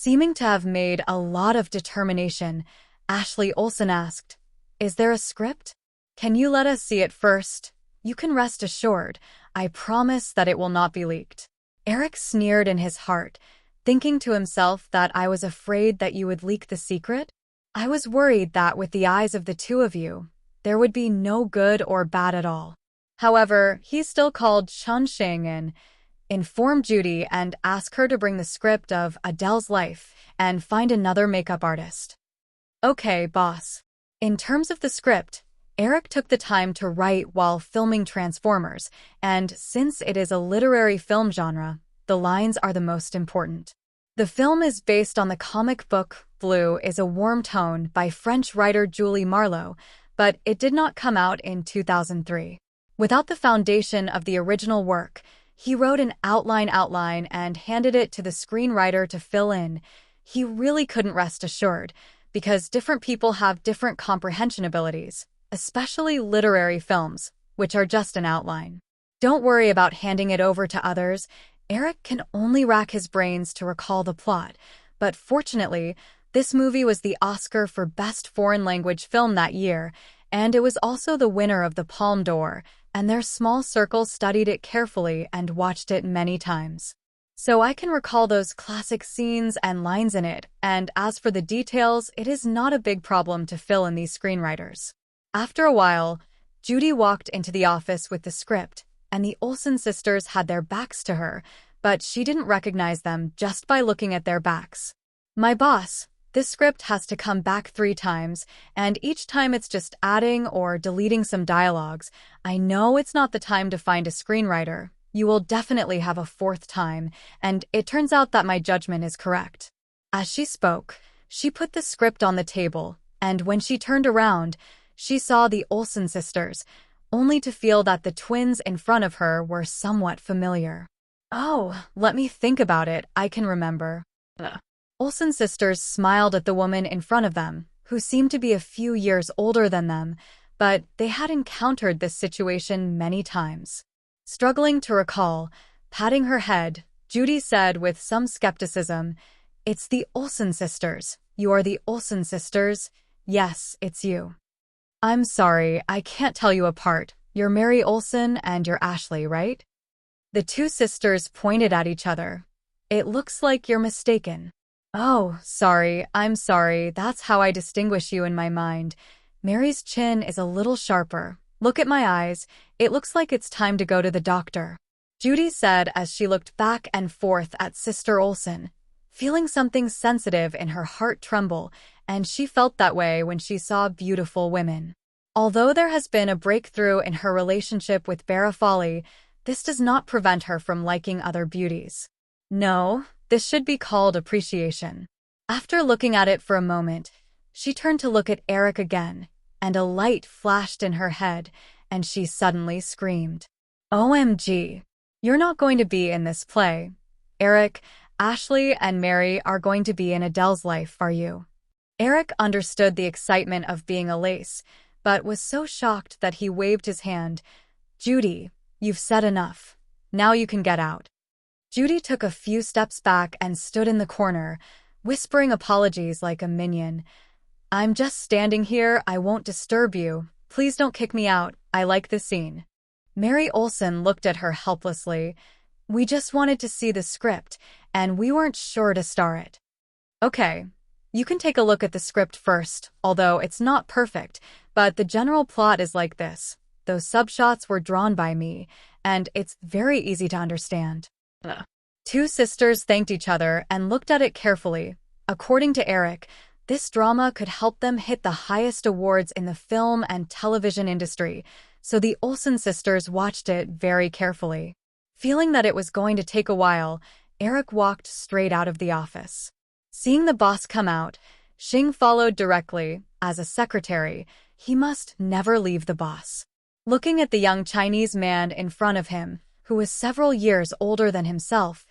Seeming to have made a lot of determination, Ashley Olsen asked, "Is there a script? Can you let us see it first? You can rest assured, I promise that it will not be leaked." Eric sneered in his heart, thinking to himself that I was afraid that you would leak the secret. I was worried that with the eyes of the two of you, there would be no good or bad at all. However, he still called Chun-Xing in, informed Judy and asked her to bring the script of Adele's life and find another makeup artist. "Okay, boss." In terms of the script, Eric took the time to write while filming Transformers, and since it is a literary film genre, the lines are the most important. The film is based on the comic book Blue is a Warm Tone by French writer Julie Marlowe, but it did not come out in 2003. Without the foundation of the original work, he wrote an outline and handed it to the screenwriter to fill in. He really couldn't rest assured, because different people have different comprehension abilities, especially literary films, which are just an outline. Don't worry about handing it over to others. Eric can only rack his brains to recall the plot, but fortunately, this movie was the Oscar for Best Foreign Language Film that year, and it was also the winner of the Palme d'Or, and their small circle studied it carefully and watched it many times. So I can recall those classic scenes and lines in it, and as for the details, it is not a big problem to fill in these screenwriters. After a while, Judy walked into the office with the script, and the Olsen sisters had their backs to her, but she didn't recognize them just by looking at their backs. "My boss, this script has to come back 3 times, and each time it's just adding or deleting some dialogues. I know it's not the time to find a screenwriter. You will definitely have a 4th time, and it turns out that my judgment is correct." As she spoke, she put the script on the table, and when she turned around, she saw the Olsen sisters, only to feel that the twins in front of her were somewhat familiar. "Oh, let me think about it, I can remember." Olsen sisters smiled at the woman in front of them, who seemed to be a few years older than them, but they had encountered this situation many times. Struggling to recall, patting her head, Judy said with some skepticism, "It's the Olsen sisters. You are the Olsen sisters. Yes, it's you." "I'm sorry, I can't tell you apart. You're Mary Olsen and you're Ashley, right?" The two sisters pointed at each other. "It looks like you're mistaken." "Oh, sorry, I'm sorry. That's how I distinguish you in my mind. Mary's chin is a little sharper. Look at my eyes. It looks like it's time to go to the doctor," Judy said as she looked back and forth at Sister Olsen, feeling something sensitive in her heart tremble, and she felt that way when she saw beautiful women. Although there has been a breakthrough in her relationship with Bara Foley, this does not prevent her from liking other beauties. No, this should be called appreciation. After looking at it for a moment, she turned to look at Eric again, and a light flashed in her head, and she suddenly screamed, "OMG! You're not going to be in this play. Eric, Ashley, and Mary are going to be in Adele's life, are you?" Eric understood the excitement of being a lace, but was so shocked that he waved his hand. "Judy, you've said enough. Now you can get out." Judy took a few steps back and stood in the corner, whispering apologies like a minion. "I'm just standing here, I won't disturb you. Please don't kick me out, I like the scene." Mary Olsen looked at her helplessly. "We just wanted to see the script, and we weren't sure to star it." "Okay, you can take a look at the script first, although it's not perfect, but the general plot is like this. Those subshots were drawn by me, and it's very easy to understand." Two sisters thanked each other and looked at it carefully. According to Eric, this drama could help them hit the highest awards in the film and television industry, so the Olsen sisters watched it very carefully. Feeling that it was going to take a while, Eric walked straight out of the office. Seeing the boss come out, Xing followed directly. As a secretary, he must never leave the boss. Looking at the young Chinese man in front of him, who was several years older than himself,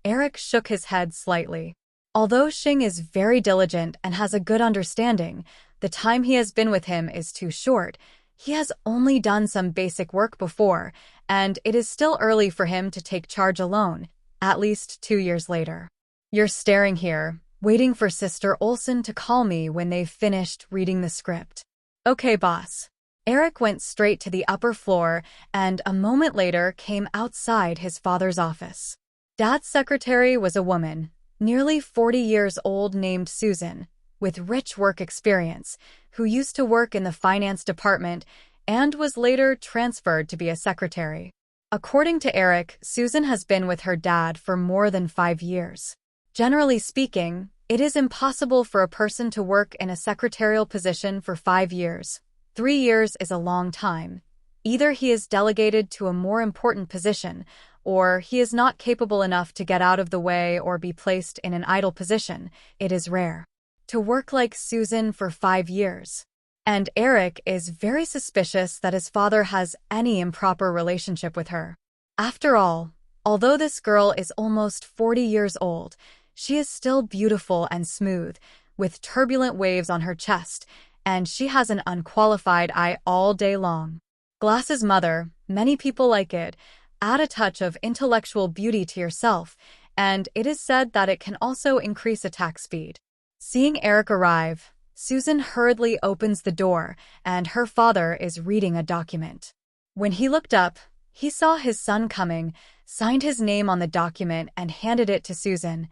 Eric shook his head slightly. Although Xing is very diligent and has a good understanding, the time he has been with him is too short. He has only done some basic work before, and it is still early for him to take charge alone, at least 2 years later. "You're staring here. waiting for Sister Olsen to call me when they've finished reading the script. Okay, boss. Eric went straight to the upper floor and a moment later came outside his father's office. Dad's secretary was a woman, nearly 40 years old, named Susan, with rich work experience, who used to work in the finance department and was later transferred to be a secretary. According to Eric, Susan has been with her dad for more than 5 years. Generally speaking, it is impossible for a person to work in a secretarial position for 5 years. 3 years is a long time. Either he is delegated to a more important position, or he is not capable enough to get out of the way or be placed in an idle position. It is rare to work like Susan for 5 years. And Eric is very suspicious that his father has any improper relationship with her. After all, although this girl is almost 40 years old, she is still beautiful and smooth, with turbulent waves on her chest, and she has an unqualified eye all day long. Glass's mother, many people like it, add a touch of intellectual beauty to yourself, and it is said that it can also increase attack speed. Seeing Eric arrive, Susan hurriedly opens the door, and her father is reading a document. When he looked up, he saw his son coming, signed his name on the document, and handed it to Susan.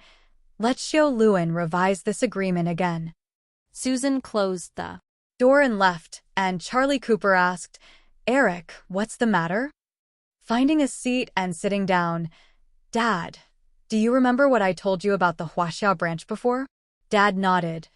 Let Xiao Luan revise this agreement again. Susan closed the door and left, and Charlie Cooper asked, Eric, what's the matter? Finding a seat and sitting down, Dad, do you remember what I told you about the Huaxiao branch before? Dad nodded.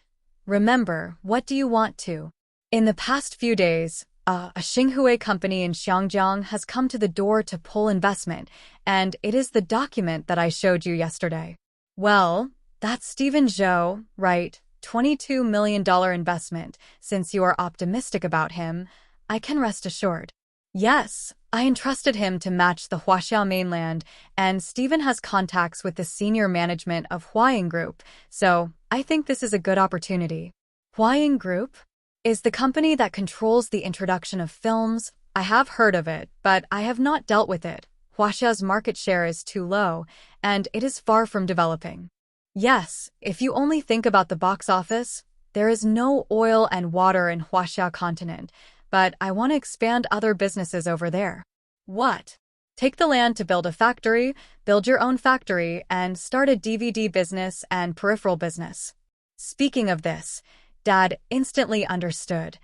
Remember, what do you want to? In the past few days, a Xinhui company in Xiangjiang has come to the door to pull investment, and it is the document that I showed you yesterday. Well, that's Stephen Zhou, right? $22 million investment. Since you are optimistic about him, I can rest assured. Yes, I entrusted him to match the Huaxiao mainland, and Stephen has contacts with the senior management of Huaying Group, so I think this is a good opportunity. Huaying Group is the company that controls the introduction of films. I have heard of it, but I have not dealt with it. Huaxiao's market share is too low, and it is far from developing. Yes, if you only think about the box office, there is no oil and water in Huaxiao continent, but I want to expand other businesses over there. What? Take the land to build a factory, build your own factory, and start a DVD business and peripheral business. Speaking of this, Dad instantly understood.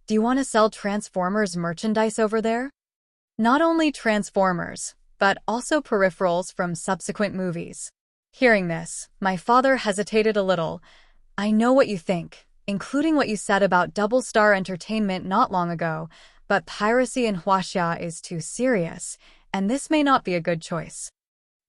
Do you want to sell Transformers merchandise over there? Not only Transformers, but also peripherals from subsequent movies. Hearing this, my father hesitated a little. I know what you think, including what you said about Double Star Entertainment not long ago, but piracy in Huaxia is too serious, and this may not be a good choice.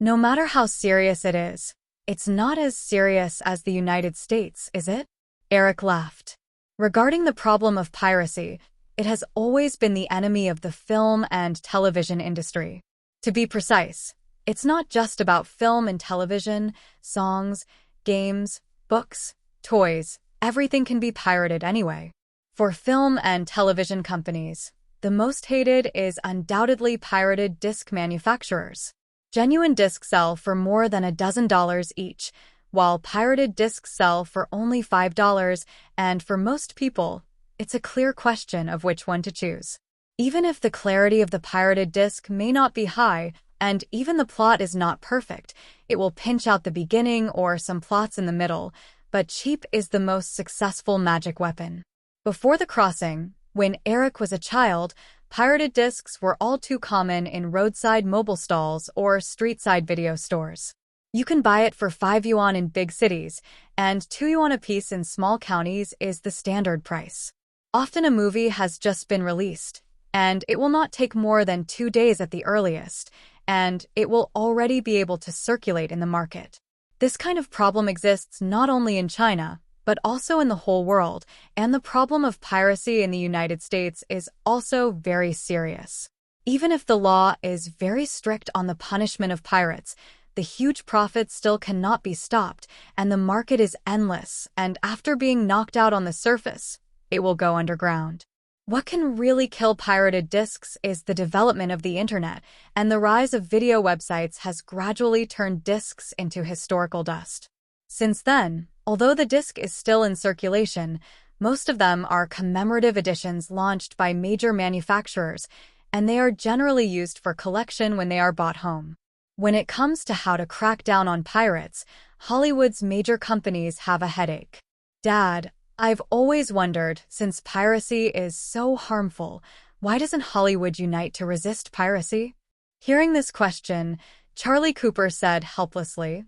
No matter how serious it is, it's not as serious as the United States, is it? Eric laughed. Regarding the problem of piracy, it has always been the enemy of the film and television industry. To be precise, it's not just about film and television, songs, games, books, toys. Everything can be pirated anyway. For film and television companies, the most hated is undoubtedly pirated disc manufacturers. Genuine discs sell for more than $12 each, while pirated discs sell for only $5, and for most people, it's a clear question of which one to choose. Even if the clarity of the pirated disc may not be high, and even the plot is not perfect, it will pinch out the beginning or some plots in the middle, but cheap is the most successful magic weapon. Before the crossing, when Eric was a child, pirated discs were all too common in roadside mobile stalls or street-side video stores. You can buy it for 5 yuan in big cities, and 2 yuan a piece in small counties is the standard price. Often a movie has just been released, and it will not take more than 2 days at the earliest, and it will already be able to circulate in the market. This kind of problem exists not only in China, but also in the whole world, and the problem of piracy in the United States is also very serious. Even if the law is very strict on the punishment of pirates, the huge profits still cannot be stopped, and the market is endless, and after being knocked out on the surface, it will go underground. What can really kill pirated discs is the development of the internet, and the rise of video websites has gradually turned discs into historical dust. Since then, although the disc is still in circulation, most of them are commemorative editions launched by major manufacturers, and they are generally used for collection when they are bought home. When it comes to how to crack down on pirates, Hollywood's major companies have a headache. Dad, I've always wondered, since piracy is so harmful, why doesn't Hollywood unite to resist piracy? Hearing this question, Charlie Cooper said helplessly,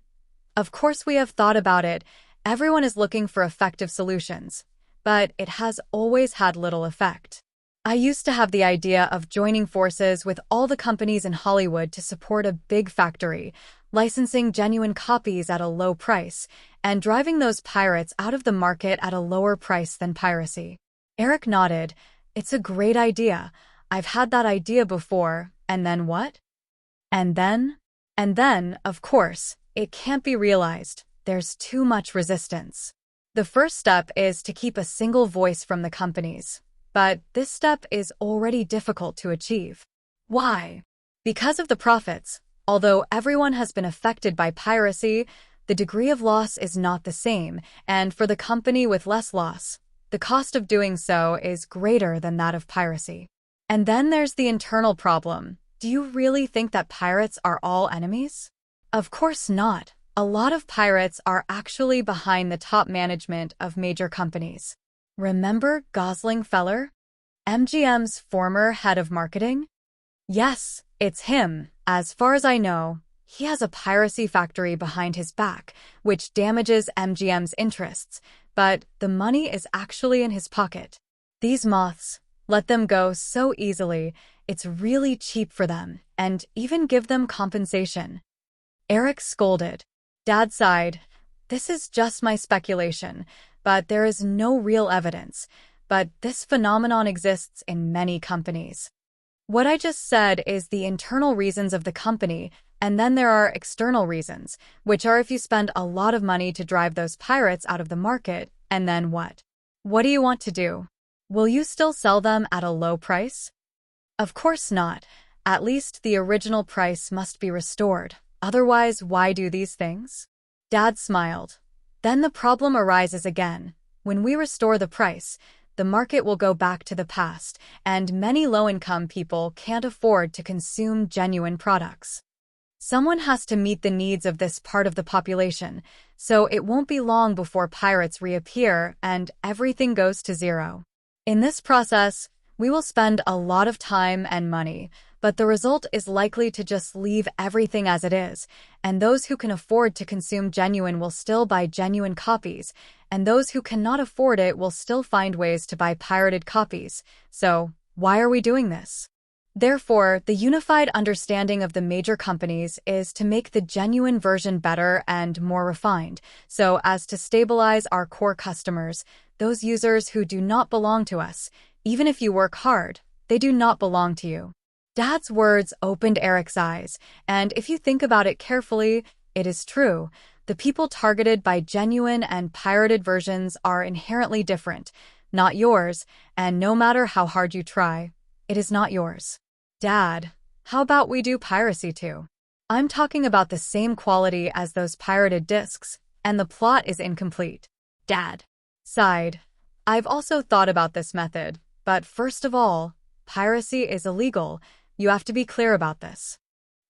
"Of course we have thought about it. Everyone is looking for effective solutions, but it has always had little effect. I used to have the idea of joining forces with all the companies in Hollywood to support a big factory, licensing genuine copies at a low price, and driving those pirates out of the market at a lower price than piracy." Eric nodded. "It's a great idea. I've had that idea before, and then what?" And then, of course, it can't be realized. There's too much resistance. The first step is to keep a single voice from the companies. But this step is already difficult to achieve. Why? Because of the profits. Although everyone has been affected by piracy, the degree of loss is not the same, and for the company with less loss, the cost of doing so is greater than that of piracy. And then there's the internal problem. Do you really think that pirates are all enemies? Of course not. A lot of pirates are actually behind the top management of major companies. Remember Gosling Feller, MGM's former head of marketing? Yes, it's him. As far as I know, he has a piracy factory behind his back, which damages MGM's interests, but the money is actually in his pocket. These moths, let them go so easily. It's really cheap for them, and even give them compensation. Eric scolded. Dad sighed. This is just my speculation, but there is no real evidence. But this phenomenon exists in many companies. What I just said is the internal reasons of the company, and then there are external reasons, which are if you spend a lot of money to drive those pirates out of the market, and then what? What do you want to do? Will you still sell them at a low price? Of course not. At least the original price must be restored. Otherwise, why do these things? Dad smiled. Then the problem arises again. When we restore the price, the market will go back to the past, and many low-income people can't afford to consume genuine products. Someone has to meet the needs of this part of the population, so it won't be long before pirates reappear and everything goes to zero. In this process, we will spend a lot of time and money, but the result is likely to just leave everything as it is, and those who can afford to consume genuine will still buy genuine copies, and those who cannot afford it will still find ways to buy pirated copies. So, why are we doing this? Therefore, the unified understanding of the major companies is to make the genuine version better and more refined, so as to stabilize our core customers, those users who do not belong to us. Even if you work hard, they do not belong to you. Dad's words opened Eric's eyes, and if you think about it carefully, it is true. The people targeted by genuine and pirated versions are inherently different, not yours, and no matter how hard you try, it is not yours. Dad, how about we do piracy too? I'm talking about the same quality as those pirated discs, and the plot is incomplete. Dad sighed. I've also thought about this method, but first of all, piracy is illegal. You have to be clear about this.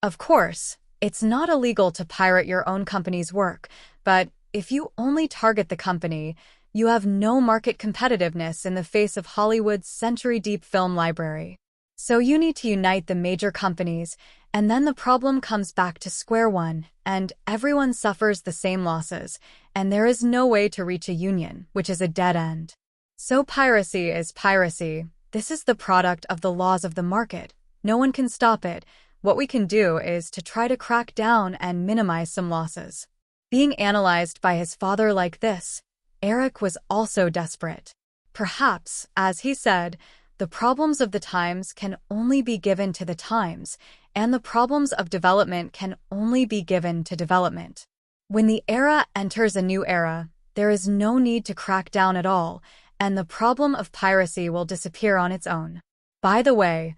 Of course, it's not illegal to pirate your own company's work, but if you only target the company, you have no market competitiveness in the face of Hollywood's century-deep film library. So you need to unite the major companies, and then the problem comes back to square one, and everyone suffers the same losses, and there is no way to reach a union, which is a dead end. So piracy is piracy. This is the product of the laws of the market. No one can stop it. What we can do is to try to crack down and minimize some losses. Being analyzed by his father like this, Eric was also desperate. Perhaps, as he said, the problems of the times can only be given to the times, and the problems of development can only be given to development. When the era enters a new era, there is no need to crack down at all, and the problem of piracy will disappear on its own. By the way,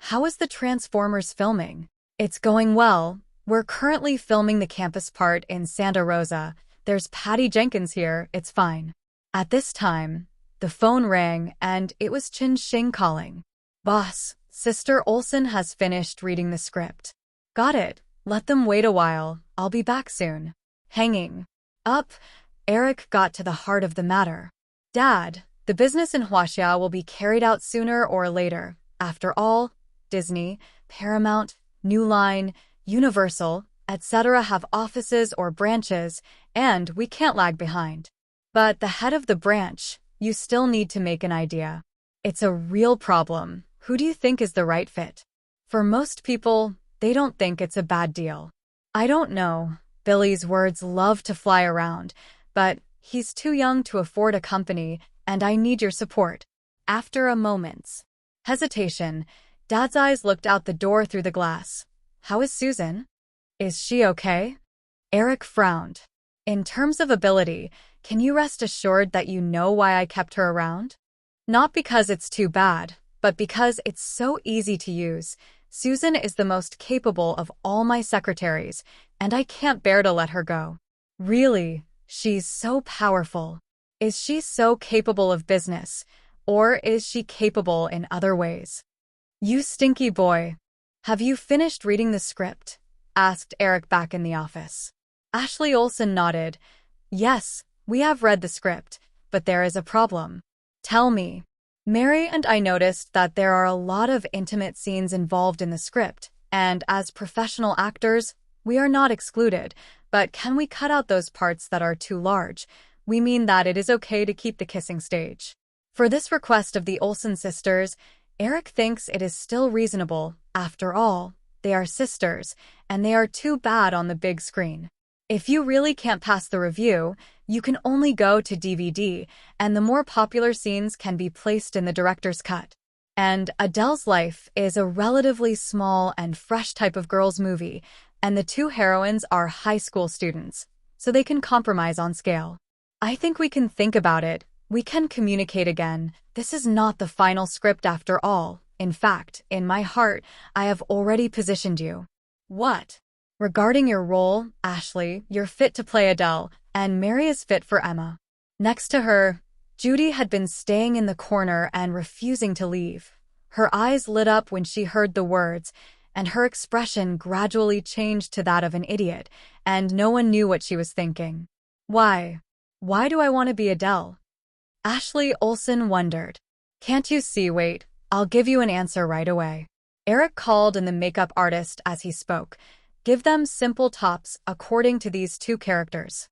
how is the Transformers filming? It's going well. We're currently filming the campus part in Santa Rosa. There's Patty Jenkins here, it's fine. At this time, the phone rang and it was Chin Shing calling. Boss, Sister Olsen has finished reading the script. Got it. Let them wait a while. I'll be back soon. Hanging up, Eric got to the heart of the matter. Dad, the business in Huaxia will be carried out sooner or later. After all, Disney, Paramount, New Line, Universal, etc. have offices or branches, and we can't lag behind. But the head of the branch, you still need to make an idea. It's a real problem. Who do you think is the right fit? For most people, they don't think it's a bad deal. I don't know. Billy's words love to fly around, but he's too young to afford a company, and I need your support. After a moment's hesitation, Dad's eyes looked out the door through the glass. How is Susan? Is she okay? Eric frowned. In terms of ability, can you rest assured that you know why I kept her around? Not because it's too bad, but because it's so easy to use. Susan is the most capable of all my secretaries, and I can't bear to let her go. Really, she's so powerful. Is she so capable of business, or is she capable in other ways? You stinky boy. Have you finished reading the script? Asked Eric back in the office. Ashley Olsen nodded. Yes, we have read the script, but there is a problem. Tell me. Mary and I noticed that there are a lot of intimate scenes involved in the script, and as professional actors, we are not excluded, but can we cut out those parts that are too large? We mean that it is okay to keep the kissing stage. For this request of the Olsen sisters, Eric thinks it is still reasonable. After all, they are sisters, and they are too bad on the big screen. If you really can't pass the review, you can only go to DVD, and the more popular scenes can be placed in the director's cut. And Adele's life is a relatively small and fresh type of girls' movie, and the two heroines are high school students, so they can compromise on scale. I think we can think about it. We can communicate again. This is not the final script after all. In fact, in my heart, I have already positioned you. What? Regarding your role, Ashley, you're fit to play Adele, and Mary is fit for Emma. Next to her, Judy had been staying in the corner and refusing to leave. Her eyes lit up when she heard the words, and her expression gradually changed to that of an idiot, and no one knew what she was thinking. Why? Why do I want to be Adele? Ashley Olsen wondered. Can't you see? Wait, I'll give you an answer right away. Eric called in the makeup artist as he spoke. Give them simple tops according to these two characters.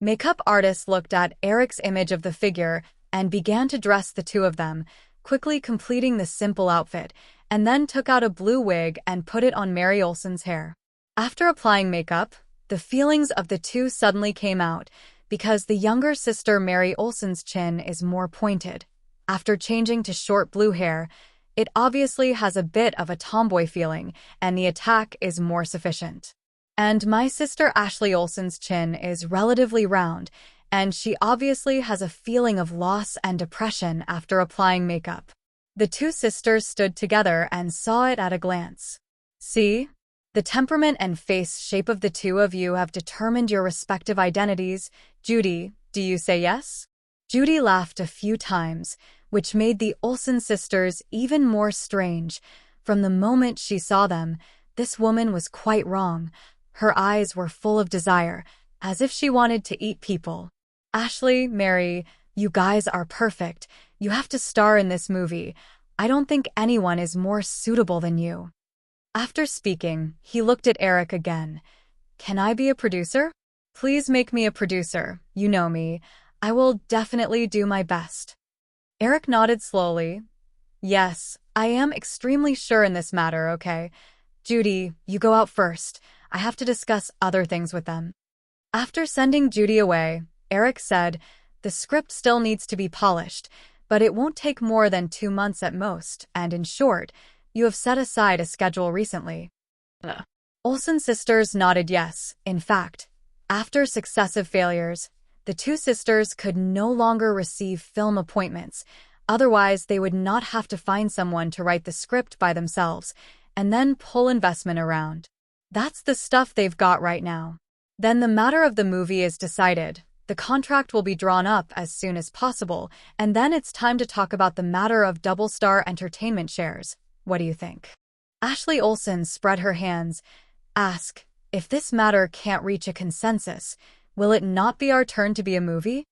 Makeup artist looked at Eric's image of the figure and began to dress the two of them, quickly completing the simple outfit, and then took out a blue wig and put it on Mary Olsen's hair. After applying makeup, the feelings of the two suddenly came out, because the younger sister Mary Olsen's chin is more pointed. After changing to short blue hair, it obviously has a bit of a tomboy feeling, and the attack is more sufficient. And my sister Ashley Olsen's chin is relatively round, and she obviously has a feeling of loss and depression after applying makeup. The two sisters stood together and saw it at a glance. See? The temperament and face shape of the two of you have determined your respective identities. Judy, do you say yes? Judy laughed a few times, which made the Olsen sisters even more strange. From the moment she saw them, this woman was quite wrong. Her eyes were full of desire, as if she wanted to eat people. Ashley, Mary, you guys are perfect. You have to star in this movie. I don't think anyone is more suitable than you. After speaking, he looked at Eric again. Can I be a producer? Please make me a producer. You know me. I will definitely do my best. Eric nodded slowly. Yes, I am extremely sure in this matter, okay? Judy, you go out first. I have to discuss other things with them. After sending Judy away, Eric said, the script still needs to be polished, but it won't take more than 2 months at most, and in short, you have set aside a schedule recently. Olsen sisters nodded yes. In fact, after successive failures, the two sisters could no longer receive film appointments. Otherwise, they would not have to find someone to write the script by themselves and then pull investment around. That's the stuff they've got right now. Then the matter of the movie is decided. The contract will be drawn up as soon as possible, and then it's time to talk about the matter of Double Star Entertainment shares. What do you think? Ashley Olsen spread her hands. Ask, if this matter can't reach a consensus, will it not be our turn to be a movie?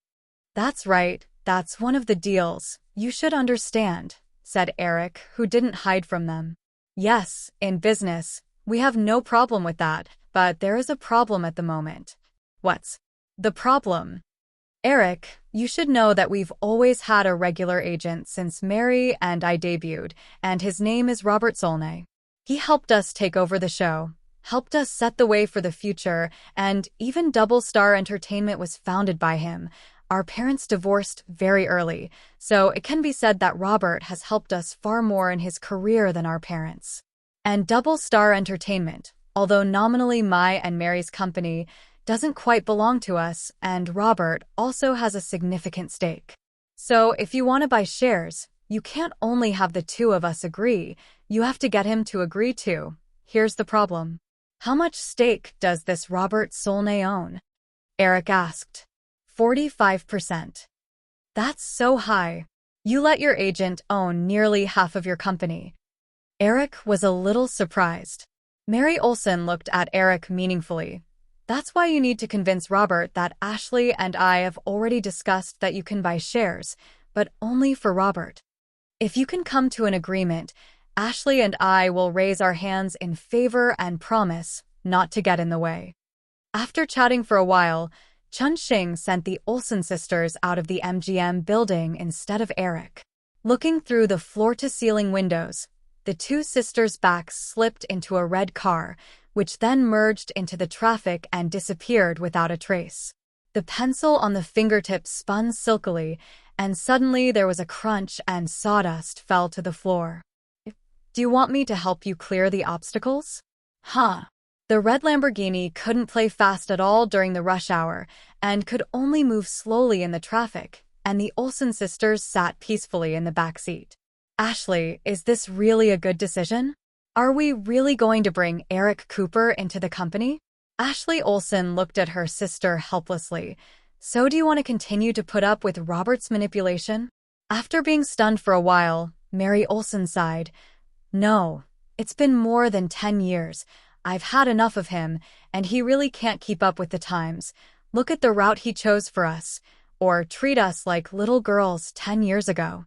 That's right, that's one of the deals. You should understand, said Eric, who didn't hide from them. Yes, in business, we have no problem with that, but there is a problem at the moment. What's the problem? Eric, you should know that we've always had a regular agent since Mary and I debuted, and his name is Robert Solnay. He helped us take over the show, helped us set the way for the future, and even Double Star Entertainment was founded by him. Our parents divorced very early, so it can be said that Robert has helped us far more in his career than our parents. And Double Star Entertainment, although nominally my and Mary's company, doesn't quite belong to us, and Robert also has a significant stake. So if you want to buy shares, you can't only have the two of us agree, you have to get him to agree too. Here's the problem. How much stake does this Robert Solnay own? Eric asked. 45%. That's so high. You let your agent own nearly half of your company. Eric was a little surprised. Mary Olsen looked at Eric meaningfully. That's why you need to convince Robert that Ashley and I have already discussed that you can buy shares, but only for Robert. If you can come to an agreement, Ashley and I will raise our hands in favor and promise not to get in the way. After chatting for a while, Chun-Shing sent the Olsen sisters out of the MGM building instead of Eric. Looking through the floor-to-ceiling windows, the two sisters' backs slipped into a red car, which then merged into the traffic and disappeared without a trace. The pencil on the fingertips spun silkily, and suddenly there was a crunch and sawdust fell to the floor. Do you want me to help you clear the obstacles? Huh. The red Lamborghini couldn't play fast at all during the rush hour and could only move slowly in the traffic, and the Olsen sisters sat peacefully in the back seat. Ashley, is this really a good decision? Are we really going to bring Eric Cooper into the company? Ashley Olsen looked at her sister helplessly. So do you want to continue to put up with Robert's manipulation? After being stunned for a while, Mary Olsen sighed. No, it's been more than 10 years. I've had enough of him, and he really can't keep up with the times. Look at the route he chose for us, or treat us like little girls 10 years ago.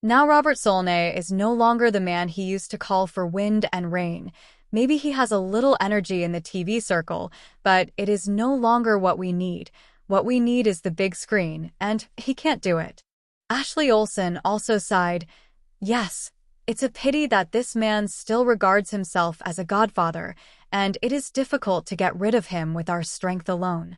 Now Robert Solnay is no longer the man he used to call for wind and rain. Maybe he has a little energy in the TV circle, but it is no longer what we need. What we need is the big screen, and he can't do it. Ashley Olsen also sighed. Yes, it's a pity that this man still regards himself as a godfather, and it is difficult to get rid of him with our strength alone.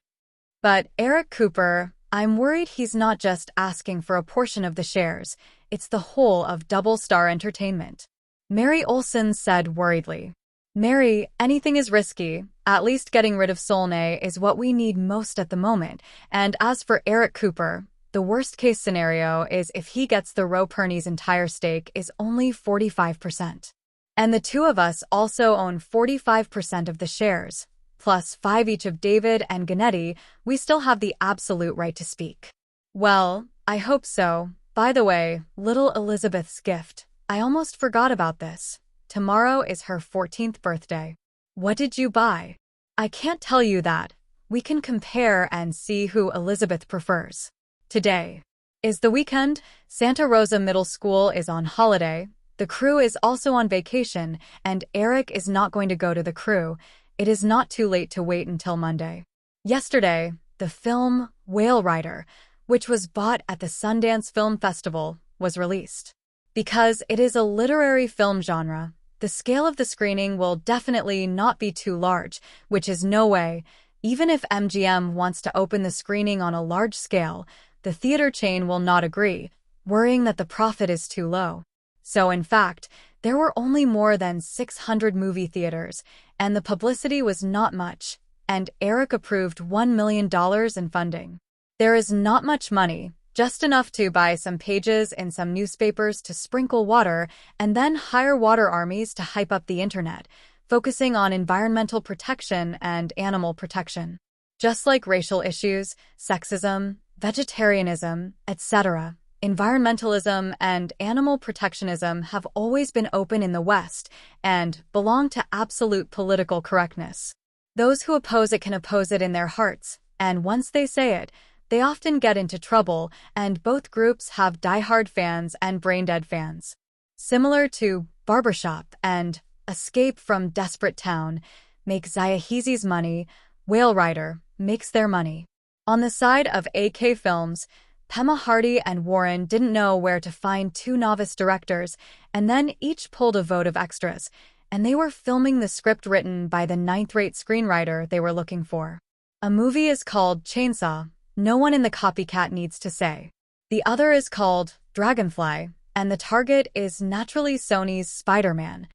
But Eric Cooper, I'm worried he's not just asking for a portion of the shares, it's the whole of Double Star Entertainment. Mary Olsen said worriedly. Mary, anything is risky. At least getting rid of Solnay is what we need most at the moment, and as for Eric Cooper, the worst-case scenario is if he gets the Roe Perney's entire stake is only 45%. And the two of us also own 45% of the shares, plus 5 each of David and Gennady. We still have the absolute right to speak. Well, I hope so. By the way, little Elizabeth's gift. I almost forgot about this. Tomorrow is her 14th birthday. What did you buy? I can't tell you that. We can compare and see who Elizabeth prefers. Today is the weekend. Santa Rosa Middle School is on holiday. The crew is also on vacation, and Eric is not going to go to the crew. It is not too late to wait until Monday. Yesterday, the film Whale Rider, which was bought at the Sundance Film Festival, was released. Because it is a literary film genre, the scale of the screening will definitely not be too large, which is no way. Even if MGM wants to open the screening on a large scale, the theater chain will not agree, worrying that the profit is too low. So in fact, there were only more than 600 movie theaters, and the publicity was not much, and Eric approved $1 million in funding. There is not much money, just enough to buy some pages in some newspapers to sprinkle water and then hire water armies to hype up the internet, focusing on environmental protection and animal protection. Just like racial issues, sexism, vegetarianism, etc., environmentalism and animal protectionism have always been open in the West and belong to absolute political correctness. Those who oppose it can oppose it in their hearts, and once they say it, they often get into trouble, and both groups have diehard fans and brain-dead fans. Similar to Barbershop and Escape from Desperate Town, Make Zayahizi's Money, Whale Rider makes their money. On the side of AK Films, Pema Hardy and Warren didn't know where to find two novice directors, and then each pulled a vote of extras, and they were filming the script written by the ninth-rate screenwriter they were looking for. A movie is called Chainsaw, no one in the copycat needs to say. The other is called Dragonfly, and the target is naturally Sony's Spider-Man.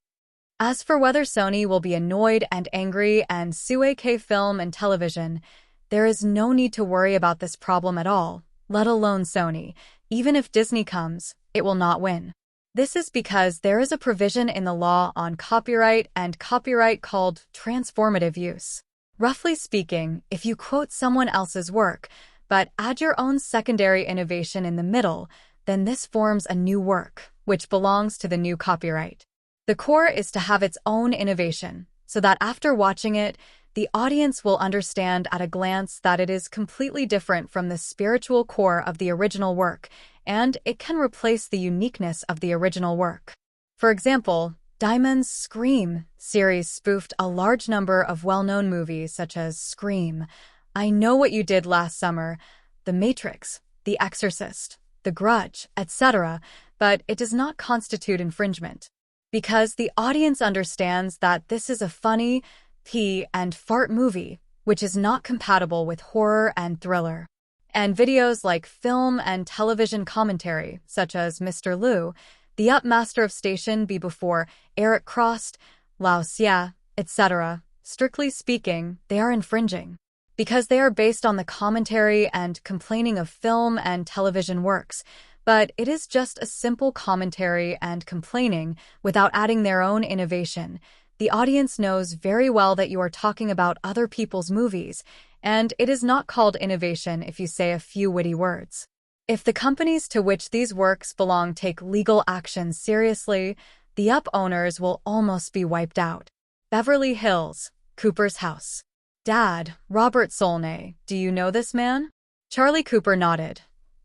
As for whether Sony will be annoyed and angry and sue AK Film and Television, there is no need to worry about this problem at all, let alone Sony. Even if Disney comes, it will not win. This is because there is a provision in the law on copyright and copyright called transformative use. Roughly speaking, if you quote someone else's work, but add your own secondary innovation in the middle, then this forms a new work, which belongs to the new copyright. The core is to have its own innovation, so that after watching it, the audience will understand at a glance that it is completely different from the spiritual core of the original work, and it can replace the uniqueness of the original work. For example, Diamond's Scream series spoofed a large number of well-known movies such as Scream, I Know What You Did Last Summer, The Matrix, The Exorcist, The Grudge, etc., but it does not constitute infringement, because the audience understands that this is a funny, pee and fart movie, which is not compatible with horror and thriller. And videos like film and television commentary, such as Mr. Liu, The Up Master of Station B before Eric Crossed, Lao Xia, etc., strictly speaking, they are infringing, because they are based on the commentary and complaining of film and television works, but it is just a simple commentary and complaining without adding their own innovation. The audience knows very well that you are talking about other people's movies, and it is not called innovation if you say a few witty words. If the companies to which these works belong take legal action seriously, the Up owners will almost be wiped out. Beverly Hills, Cooper's house. Dad, Robert Solnay, do you know this man? Charlie Cooper nodded.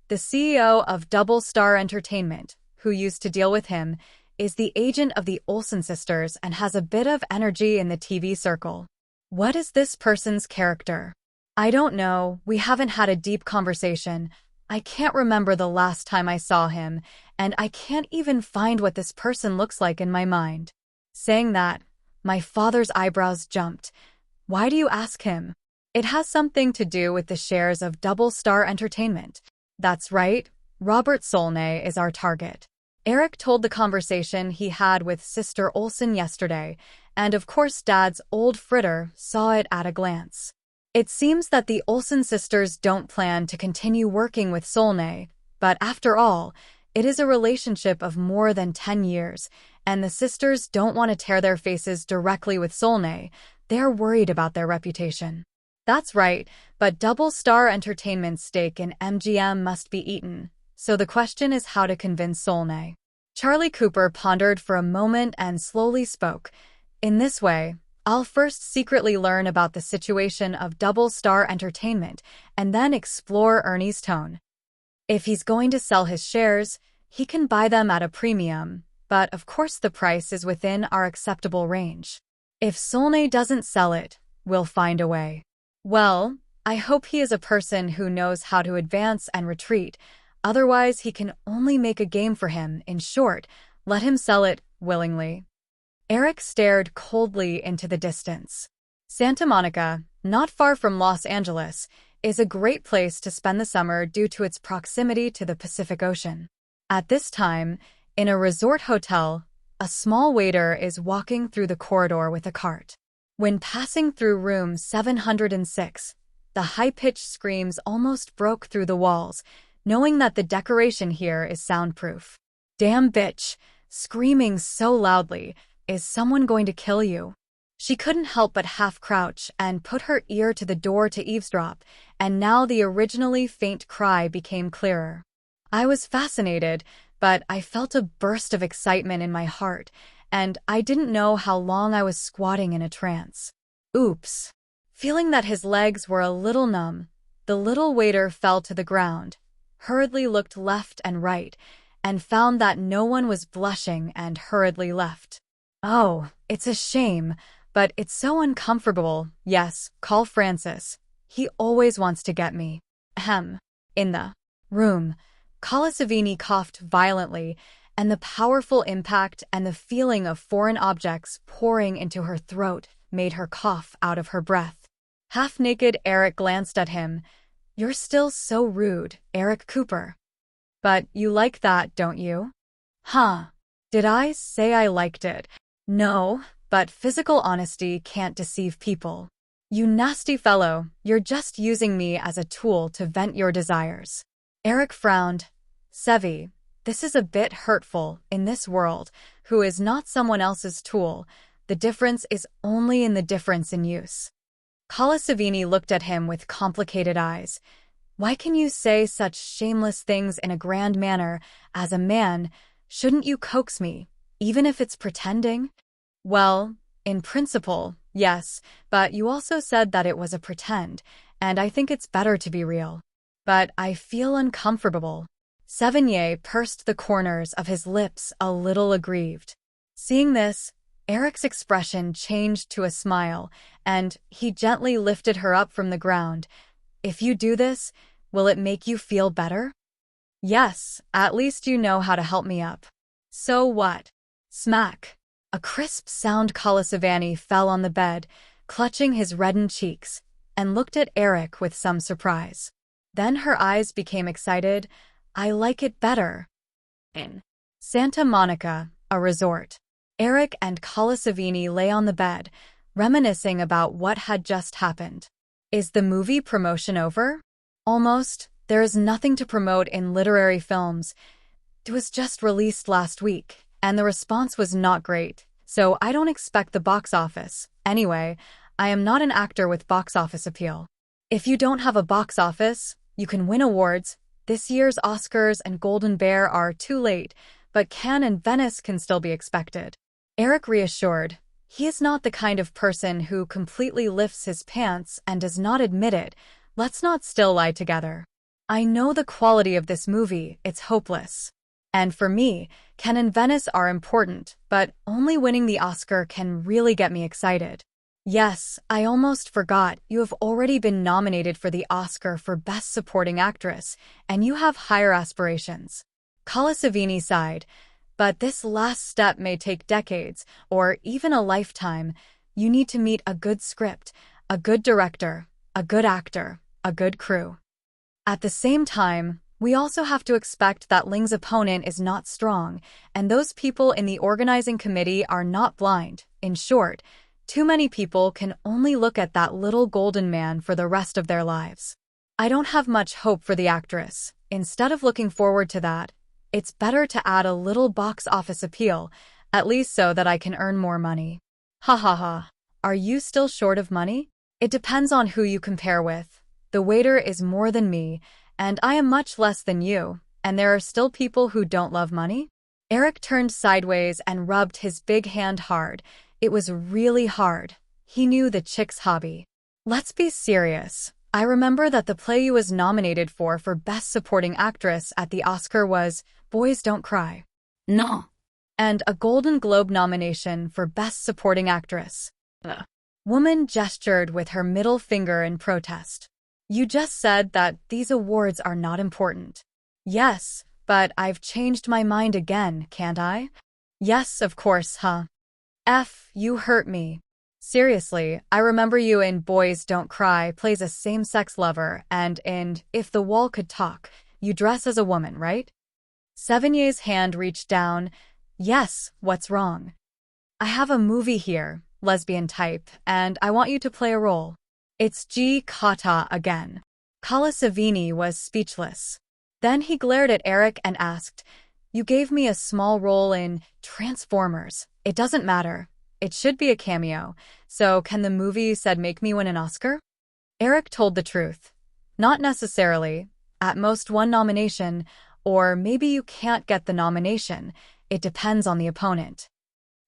The CEO of Double Star Entertainment, who used to deal with him, is the agent of the Olsen sisters and has a bit of energy in the TV circle. What is this person's character? I don't know, we haven't had a deep conversation. I can't remember the last time I saw him, and I can't even find what this person looks like in my mind. Saying that, my father's eyebrows jumped. Why do you ask him? It has something to do with the shares of Double Star Entertainment. That's right, Robert Solnay is our target. Eric told the conversation he had with Sister Olsen yesterday, and of course Dad's old fritter saw it at a glance. It seems that the Olsen sisters don't plan to continue working with Solnay, but after all, it is a relationship of more than 10 years, and the sisters don't want to tear their faces directly with Solnay. They are worried about their reputation. That's right, but Double Star Entertainment's stake in MGM must be eaten, so the question is how to convince Solnay. Charlie Cooper pondered for a moment and slowly spoke. In this way, I'll first secretly learn about the situation of Double Star Entertainment and then explore Ernie's tone. If he's going to sell his shares, he can buy them at a premium, but of course the price is within our acceptable range. If Solnay doesn't sell it, we'll find a way. Well, I hope he is a person who knows how to advance and retreat, otherwise he can only make a game for him. In short, let him sell it willingly. Eric stared coldly into the distance. Santa Monica, not far from Los Angeles, is a great place to spend the summer due to its proximity to the Pacific Ocean. At this time, in a resort hotel, a small waiter is walking through the corridor with a cart. When passing through room 706, the high-pitched screams almost broke through the walls, knowing that the decoration here is soundproof. Damn bitch, screaming so loudly, is someone going to kill you? She couldn't help but half-crouch and put her ear to the door to eavesdrop, and now the originally faint cry became clearer. I was fascinated, but I felt a burst of excitement in my heart, and I didn't know how long I was squatting in a trance. Oops. Feeling that his legs were a little numb, the little waiter fell to the ground, hurriedly looked left and right, and found that no one was blushing and hurriedly left. Oh, it's a shame, but it's so uncomfortable. Yes, call Francis. He always wants to get me. Ahem. In the room, Kalasavini coughed violently, and the powerful impact and the feeling of foreign objects pouring into her throat made her cough out of her breath. Half-naked Eric glanced at him. You're still so rude, Eric Cooper. But you like that, don't you? Huh. Did I say I liked it? No, but physical honesty can't deceive people. You nasty fellow, you're just using me as a tool to vent your desires. Eric frowned. Sevi, this is a bit hurtful. In this world, who is not someone else's tool, the difference is only in the difference in use. Kalasavini looked at him with complicated eyes. Why can you say such shameless things in a grand manner? As a man, shouldn't you coax me, even if it's pretending? Well, in principle, yes, but you also said that it was a pretend, and I think it's better to be real. But I feel uncomfortable. Sevigny pursed the corners of his lips a little aggrieved. Seeing this, Eric's expression changed to a smile, and he gently lifted her up from the ground. If you do this, will it make you feel better? Yes, at least you know how to help me up. So what? Smack. A crisp sound. Kalasavani fell on the bed, clutching his reddened cheeks, and looked at Eric with some surprise. Then her eyes became excited. I like it better. In Santa Monica, a resort, Eric and Kalasavini lay on the bed, reminiscing about what had just happened. Is the movie promotion over? Almost. There is nothing to promote in literary films. It was just released last week, and the response was not great, so I don't expect the box office. Anyway, I am not an actor with box office appeal. If you don't have a box office, you can win awards. This year's Oscars and Golden Bear are too late, but Cannes and Venice can still be expected. Eric reassured. He is not the kind of person who completely lifts his pants and does not admit it. Let's not still lie together. I know the quality of this movie, it's hopeless. And for me, Cannes and Venice are important, but only winning the Oscar can really get me excited. Yes, I almost forgot, you have already been nominated for the Oscar for Best Supporting Actress, and you have higher aspirations. Kalasavini sighed. But this last step may take decades, or even a lifetime. You need to meet a good script, a good director, a good actor, a good crew. At the same time, we also have to expect that Ling's opponent is not strong, and those people in the organizing committee are not blind. In short, too many people can only look at that little golden man for the rest of their lives. I don't have much hope for the actress. Instead of looking forward to that, it's better to add a little box office appeal, at least so that I can earn more money. Ha ha ha. Are you still short of money? It depends on who you compare with. The waiter is more than me, and I am much less than you, and there are still people who don't love money? Eric turned sideways and rubbed his big hand hard. It was really hard. He knew the chick's hobby. Let's be serious. I remember that the play you was nominated for Best Supporting Actress at the Oscar was Boys Don't Cry. No. And a Golden Globe nomination for Best Supporting Actress. The woman gestured with her middle finger in protest. You just said that these awards are not important. Yes, but I've changed my mind again, can't I? Yes, of course, huh? You hurt me. Seriously, I remember you in Boys Don't Cry plays a same-sex lover, and in If the Wall Could Talk, you dress as a woman, right? Sevigny's hand reached down. Yes, what's wrong? I have a movie here, lesbian type, and I want you to play a role. It's G. Kata again. Kalasavini was speechless. Then he glared at Eric and asked, You gave me a small role in Transformers. It doesn't matter. It should be a cameo. So can the movie said make me win an Oscar? Eric told the truth. Not necessarily. At most one nomination, or maybe you can't get the nomination. It depends on the opponent.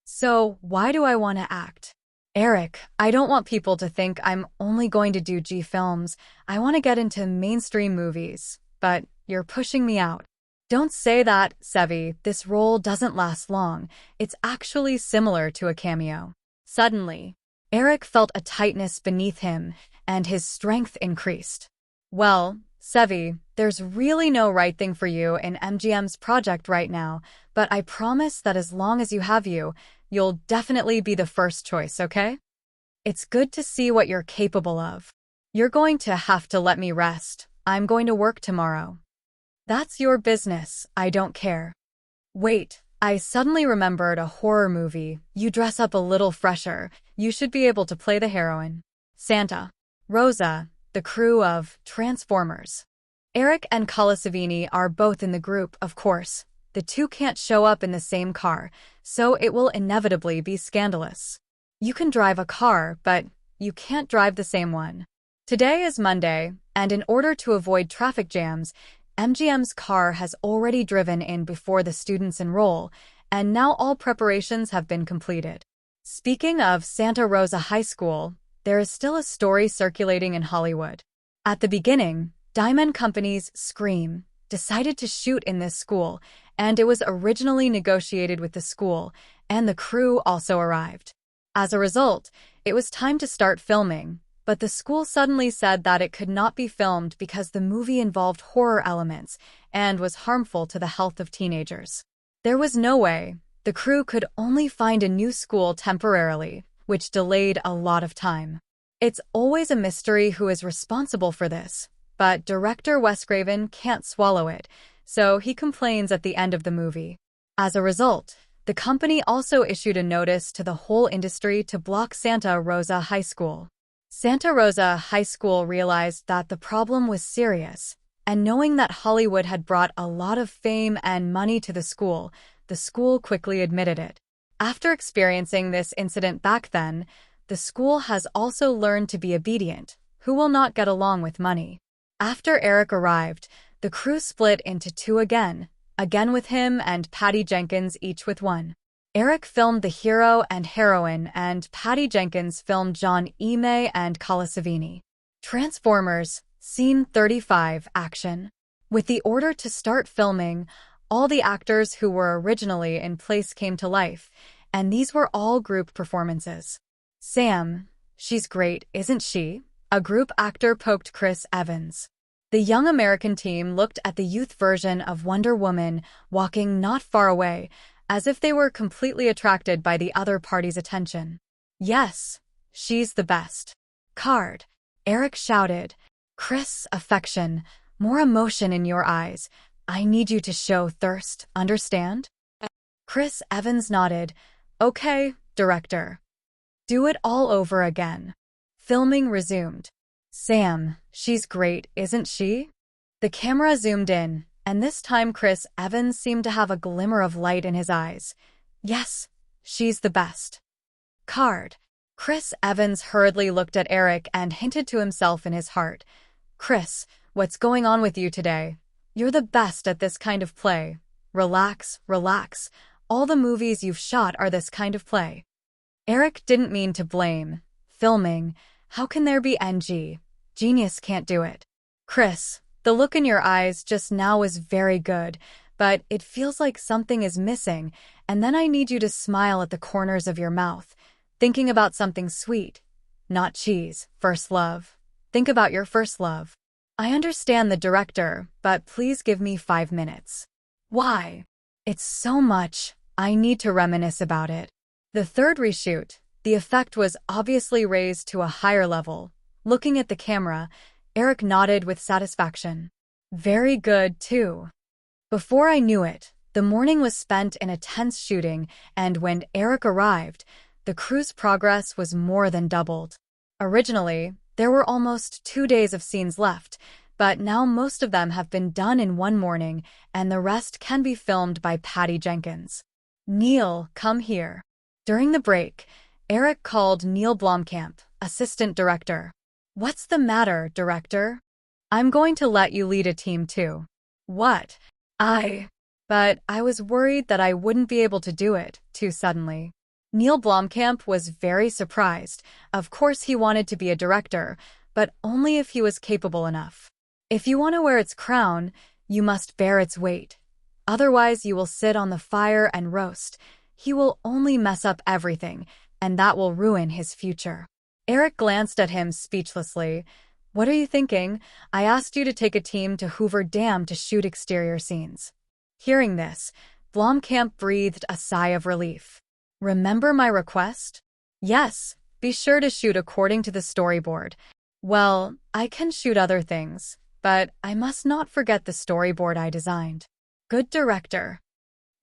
So why do I want to act? Eric, I don't want people to think I'm only going to do G films. I want to get into mainstream movies. But you're pushing me out. Don't say that, Sevi. This role doesn't last long. It's actually similar to a cameo. Suddenly, Eric felt a tightness beneath him, and his strength increased. Well, Sevi, there's really no right thing for you in MGM's project right now, but I promise that as long as you have you'll definitely be the first choice, okay? It's good to see what you're capable of. You're going to have to let me rest. I'm going to work tomorrow. That's your business. I don't care. Wait, I suddenly remembered a horror movie. You dress up a little fresher. You should be able to play the heroine. Santa. Rosa, the crew of Transformers. Eric and Colasavini are both in the group, of course. The two can't show up in the same car, so it will inevitably be scandalous. You can drive a car, but you can't drive the same one. Today is Monday, and in order to avoid traffic jams, MGM's car has already driven in before the students enroll, and now all preparations have been completed. Speaking of Santa Rosa High School, there is still a story circulating in Hollywood. At the beginning, Diamond Company's Scream decided to shoot in this school, and it was originally negotiated with the school, and the crew also arrived. As a result, it was time to start filming, but the school suddenly said that it could not be filmed because the movie involved horror elements and was harmful to the health of teenagers. There was no way. The crew could only find a new school temporarily, which delayed a lot of time. It's always a mystery who is responsible for this, but director Wes Craven can't swallow it, so he complains at the end of the movie. As a result, the company also issued a notice to the whole industry to block Santa Rosa High School. Santa Rosa High School realized that the problem was serious, and knowing that Hollywood had brought a lot of fame and money to the school quickly admitted it. After experiencing this incident back then, the school has also learned to be obedient, who will not get along with money. After Eric arrived, the crew split into two again with him and Patty Jenkins each with one. Eric filmed the hero and heroine, and Patty Jenkins filmed John Ime and Colasavini. Transformers, Scene 35, Action. With the order to start filming, all the actors who were originally in place came to life, and these were all group performances. Sam, she's great, isn't she? A group actor poked Chris Evans. The young American team looked at the youth version of Wonder Woman walking not far away, as if they were completely attracted by the other party's attention. Yes, she's the best. Card. Eric shouted. Chris, affection, more emotion in your eyes. I need you to show thirst, understand? Chris Evans nodded. Okay, director. Do it all over again. Filming resumed. Sam, she's great, isn't she? The camera zoomed in, and this time Chris Evans seemed to have a glimmer of light in his eyes. Yes, she's the best. Card. Chris Evans hurriedly looked at Eric and hinted to himself in his heart. Chris, what's going on with you today? You're the best at this kind of play. Relax, relax. All the movies you've shot are this kind of play. Eric didn't mean to blame. Filming. How can there be NG? Genius can't do it. Chris, the look in your eyes just now is very good, but it feels like something is missing, and then I need you to smile at the corners of your mouth, thinking about something sweet. Not cheese, first love. Think about your first love. I understand the director, but please give me 5 minutes. Why? It's so much. I need to reminisce about it. The third reshoot, the effect was obviously raised to a higher level. Looking at the camera, Eric nodded with satisfaction. Very good, too. Before I knew it, the morning was spent in a tense shooting, and when Eric arrived, the crew's progress was more than doubled. Originally, there were almost 2 days of scenes left, but now most of them have been done in one morning, and the rest can be filmed by Patty Jenkins. Neil, come here. During the break, Eric called Neil Blomkamp, assistant director. "What's the matter, director? I'm going to let you lead a team too." "What?" But I was worried that I wouldn't be able to do it too suddenly. Neil Blomkamp was very surprised. Of course he wanted to be a director, but only if he was capable enough. "If you want to wear its crown, you must bear its weight. Otherwise you will sit on the fire and roast. He will only mess up everything, and that will ruin his future." Eric glanced at him speechlessly. "What are you thinking? I asked you to take a team to Hoover Dam to shoot exterior scenes." Hearing this, Blomkamp breathed a sigh of relief. "Remember my request?" "Yes, be sure to shoot according to the storyboard." "Well, I can shoot other things, but I must not forget the storyboard I designed." "Good director."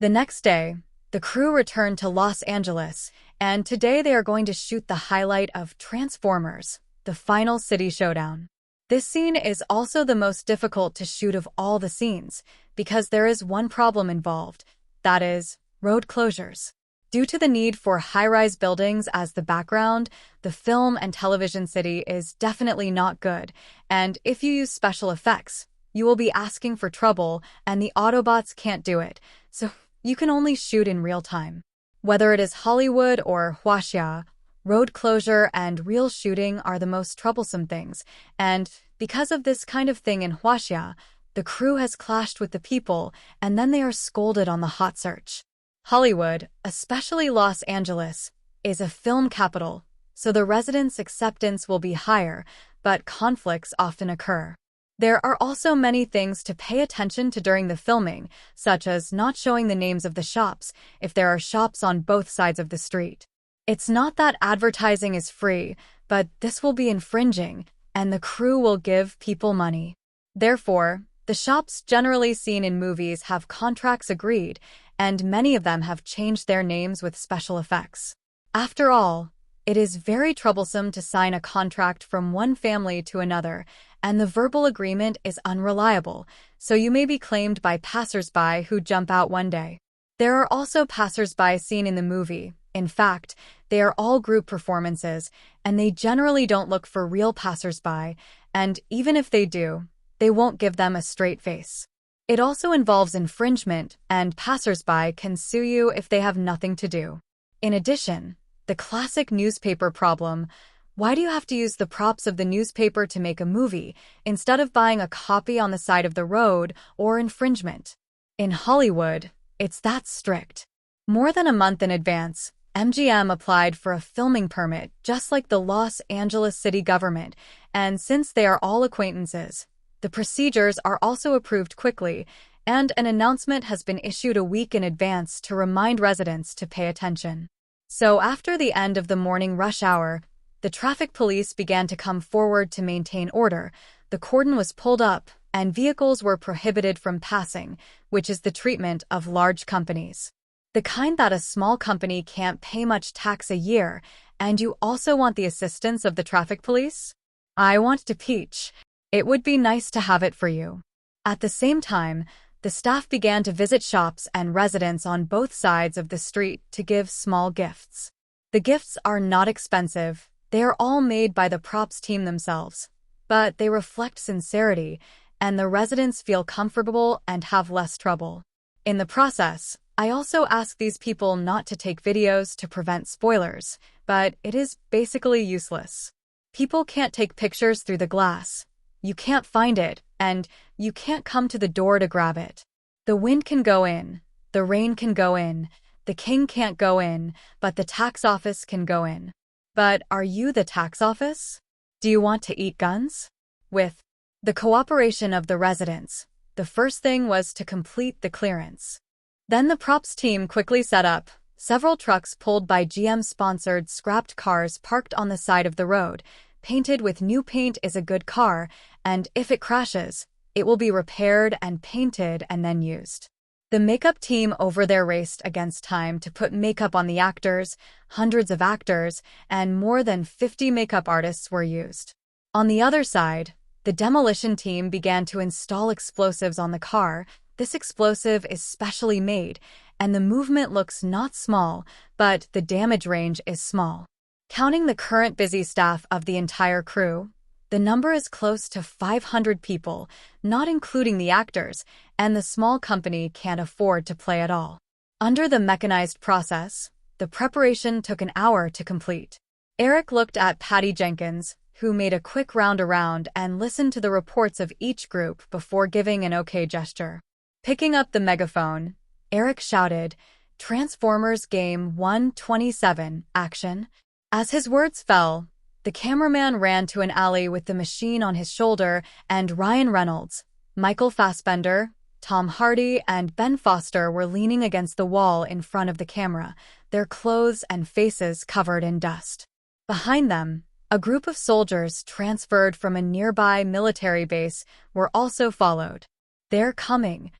The next day, the crew returned to Los Angeles, and today they are going to shoot the highlight of Transformers, the final city showdown. This scene is also the most difficult to shoot of all the scenes, because there is one problem involved, that is, road closures. Due to the need for high-rise buildings as the background, the film and television city is definitely not good, and if you use special effects, you will be asking for trouble, and the Autobots can't do it, so you can only shoot in real time. Whether it is Hollywood or Huaxia, road closure and real shooting are the most troublesome things, and because of this kind of thing in Huaxia, the crew has clashed with the people, and then they are scolded on the hot search. Hollywood, especially Los Angeles, is a film capital, so the residents' acceptance will be higher, but conflicts often occur. There are also many things to pay attention to during the filming, such as not showing the names of the shops if there are shops on both sides of the street. It's not that advertising is free, but this will be infringing, and the crew will give people money. Therefore, the shops generally seen in movies have contracts agreed, and many of them have changed their names with special effects. After all, it is very troublesome to sign a contract from one family to another, and the verbal agreement is unreliable, so you may be claimed by passers-by who jump out one day. There are also passers-by seen in the movie. In fact, they are all group performances, and they generally don't look for real passers-by, and even if they do, they won't give them a straight face. It also involves infringement, and passers-by can sue you if they have nothing to do. In addition, the classic newspaper problem: why do you have to use the props of the newspaper to make a movie, instead of buying a copy on the side of the road, or infringement? In Hollywood, it's that strict. More than a month in advance, MGM applied for a filming permit just like the Los Angeles city government, and since they are all acquaintances, the procedures are also approved quickly, and an announcement has been issued a week in advance to remind residents to pay attention. So after the end of the morning rush hour, the traffic police began to come forward to maintain order. The cordon was pulled up, and vehicles were prohibited from passing, which is the treatment of large companies. The kind that a small company can't pay much tax a year, and you also want the assistance of the traffic police? I want to peach. It would be nice to have it for you. At the same time, the staff began to visit shops and residents on both sides of the street to give small gifts. The gifts are not expensive, they are all made by the props team themselves, but they reflect sincerity, and the residents feel comfortable and have less trouble. In the process, I also ask these people not to take videos to prevent spoilers, but it is basically useless. People can't take pictures through the glass. You can't find it, and you can't come to the door to grab it. The wind can go in, the rain can go in, the king can't go in, but the tax office can go in. But are you the tax office? Do you want to eat guns? With the cooperation of the residents, the first thing was to complete the clearance. Then the props team quickly set up several trucks pulled by GM-sponsored scrapped cars parked on the side of the road. Painted with new paint is a good car, and if it crashes, it will be repaired and painted and then used. The makeup team over there raced against time to put makeup on the actors. Hundreds of actors and more than 50 makeup artists were used. On the other side, the demolition team began to install explosives on the car. This explosive is specially made, and the movement looks not small, but the damage range is small. Counting the current busy staff of the entire crew, the number is close to 500 people, not including the actors, and the small company can't afford to play at all. Under the mechanized process, the preparation took an hour to complete. Eric looked at Patty Jenkins, who made a quick round around and listened to the reports of each group before giving an okay gesture. Picking up the megaphone, Eric shouted, "Transformers Game 127, action." As his words fell, the cameraman ran to an alley with the machine on his shoulder, and Ryan Reynolds, Michael Fassbender, Tom Hardy, and Ben Foster were leaning against the wall in front of the camera, their clothes and faces covered in dust. Behind them, a group of soldiers transferred from a nearby military base were also followed. "They're coming,"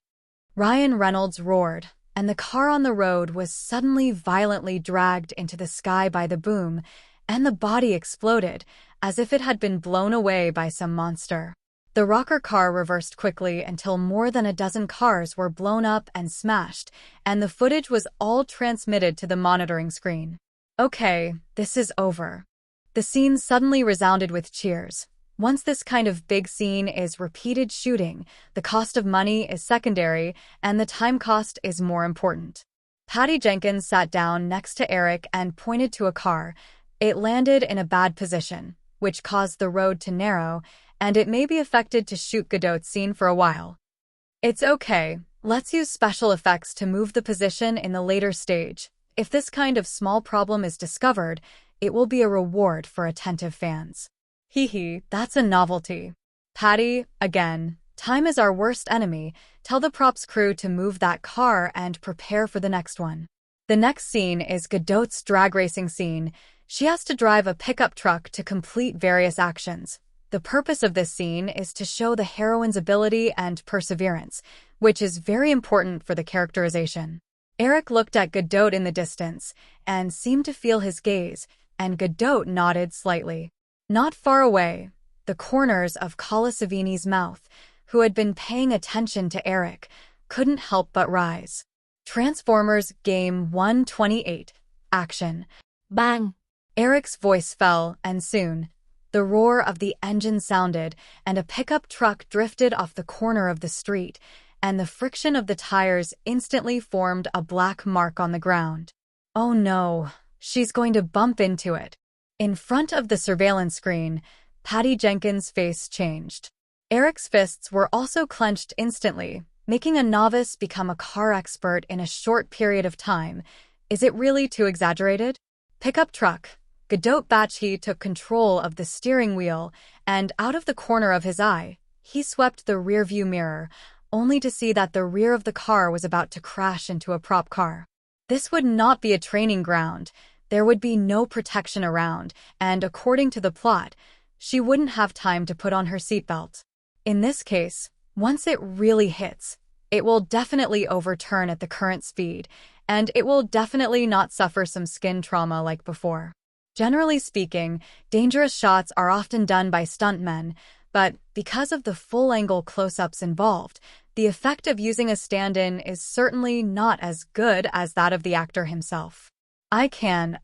Ryan Reynolds roared, and the car on the road was suddenly violently dragged into the sky by the boom, and the body exploded, as if it had been blown away by some monster. The rocker car reversed quickly until more than a dozen cars were blown up and smashed, and the footage was all transmitted to the monitoring screen. "Okay, this is over." The scene suddenly resounded with cheers. Once this kind of big scene is repeated shooting, the cost of money is secondary, and the time cost is more important. Patty Jenkins sat down next to Eric and pointed to a car. It landed in a bad position, which caused the road to narrow, and it may be affected to shoot Godot's scene for a while. "It's okay, let's use special effects to move the position in the later stage. If this kind of small problem is discovered, it will be a reward for attentive fans." "Hee, that's a novelty." "Patty, again, time is our worst enemy. Tell the props crew to move that car and prepare for the next one." The next scene is Godot's drag racing scene. She has to drive a pickup truck to complete various actions. The purpose of this scene is to show the heroine's ability and perseverance, which is very important for the characterization. Eric looked at Godot in the distance and seemed to feel his gaze, and Godot nodded slightly. Not far away, the corners of Kala Savini's mouth, who had been paying attention to Eric, couldn't help but rise. "Transformers Game 128, action." Bang! Eric's voice fell, and soon, the roar of the engine sounded, and a pickup truck drifted off the corner of the street, and the friction of the tires instantly formed a black mark on the ground. "Oh no, she's going to bump into it." In front of the surveillance screen, Patty Jenkins' face changed. Eric's fists were also clenched instantly, making a novice become a car expert in a short period of time. Is it really too exaggerated? Pickup truck. Godot Batchi took control of the steering wheel, and out of the corner of his eye, he swept the rearview mirror, only to see that the rear of the car was about to crash into a prop car. This would not be a training ground. There would be no protection around, and according to the plot, she wouldn't have time to put on her seatbelt. In this case, once it really hits, it will definitely overturn at the current speed, and it will definitely not suffer some skin trauma like before. Generally speaking, dangerous shots are often done by stuntmen, but because of the full-angle close-ups involved, the effect of using a stand-in is certainly not as good as that of the actor himself. I can.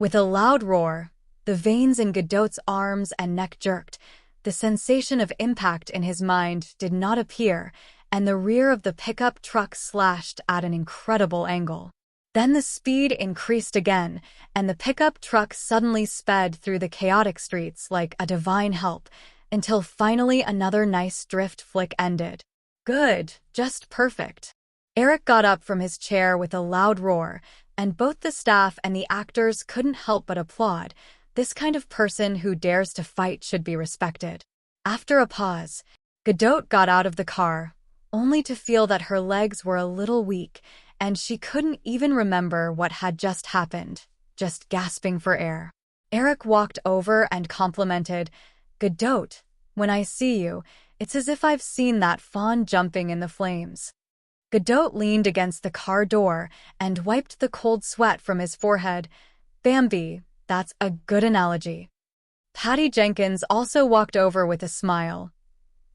With a loud roar, the veins in Godot's arms and neck jerked. The sensation of impact in his mind did not appear, and the rear of the pickup truck slashed at an incredible angle. Then the speed increased again, and the pickup truck suddenly sped through the chaotic streets like a divine help, until finally another nice drift flick ended. Good, just perfect. Eric got up from his chair with a loud roar, and both the staff and the actors couldn't help but applaud. This kind of person who dares to fight should be respected. After a pause, Godot got out of the car, only to feel that her legs were a little weak, and she couldn't even remember what had just happened, just gasping for air. Eric walked over and complimented, "Godot, when I see you, it's as if I've seen that fawn jumping in the flames." Godot leaned against the car door and wiped the cold sweat from his forehead. "Bambi, that's a good analogy." Patty Jenkins also walked over with a smile.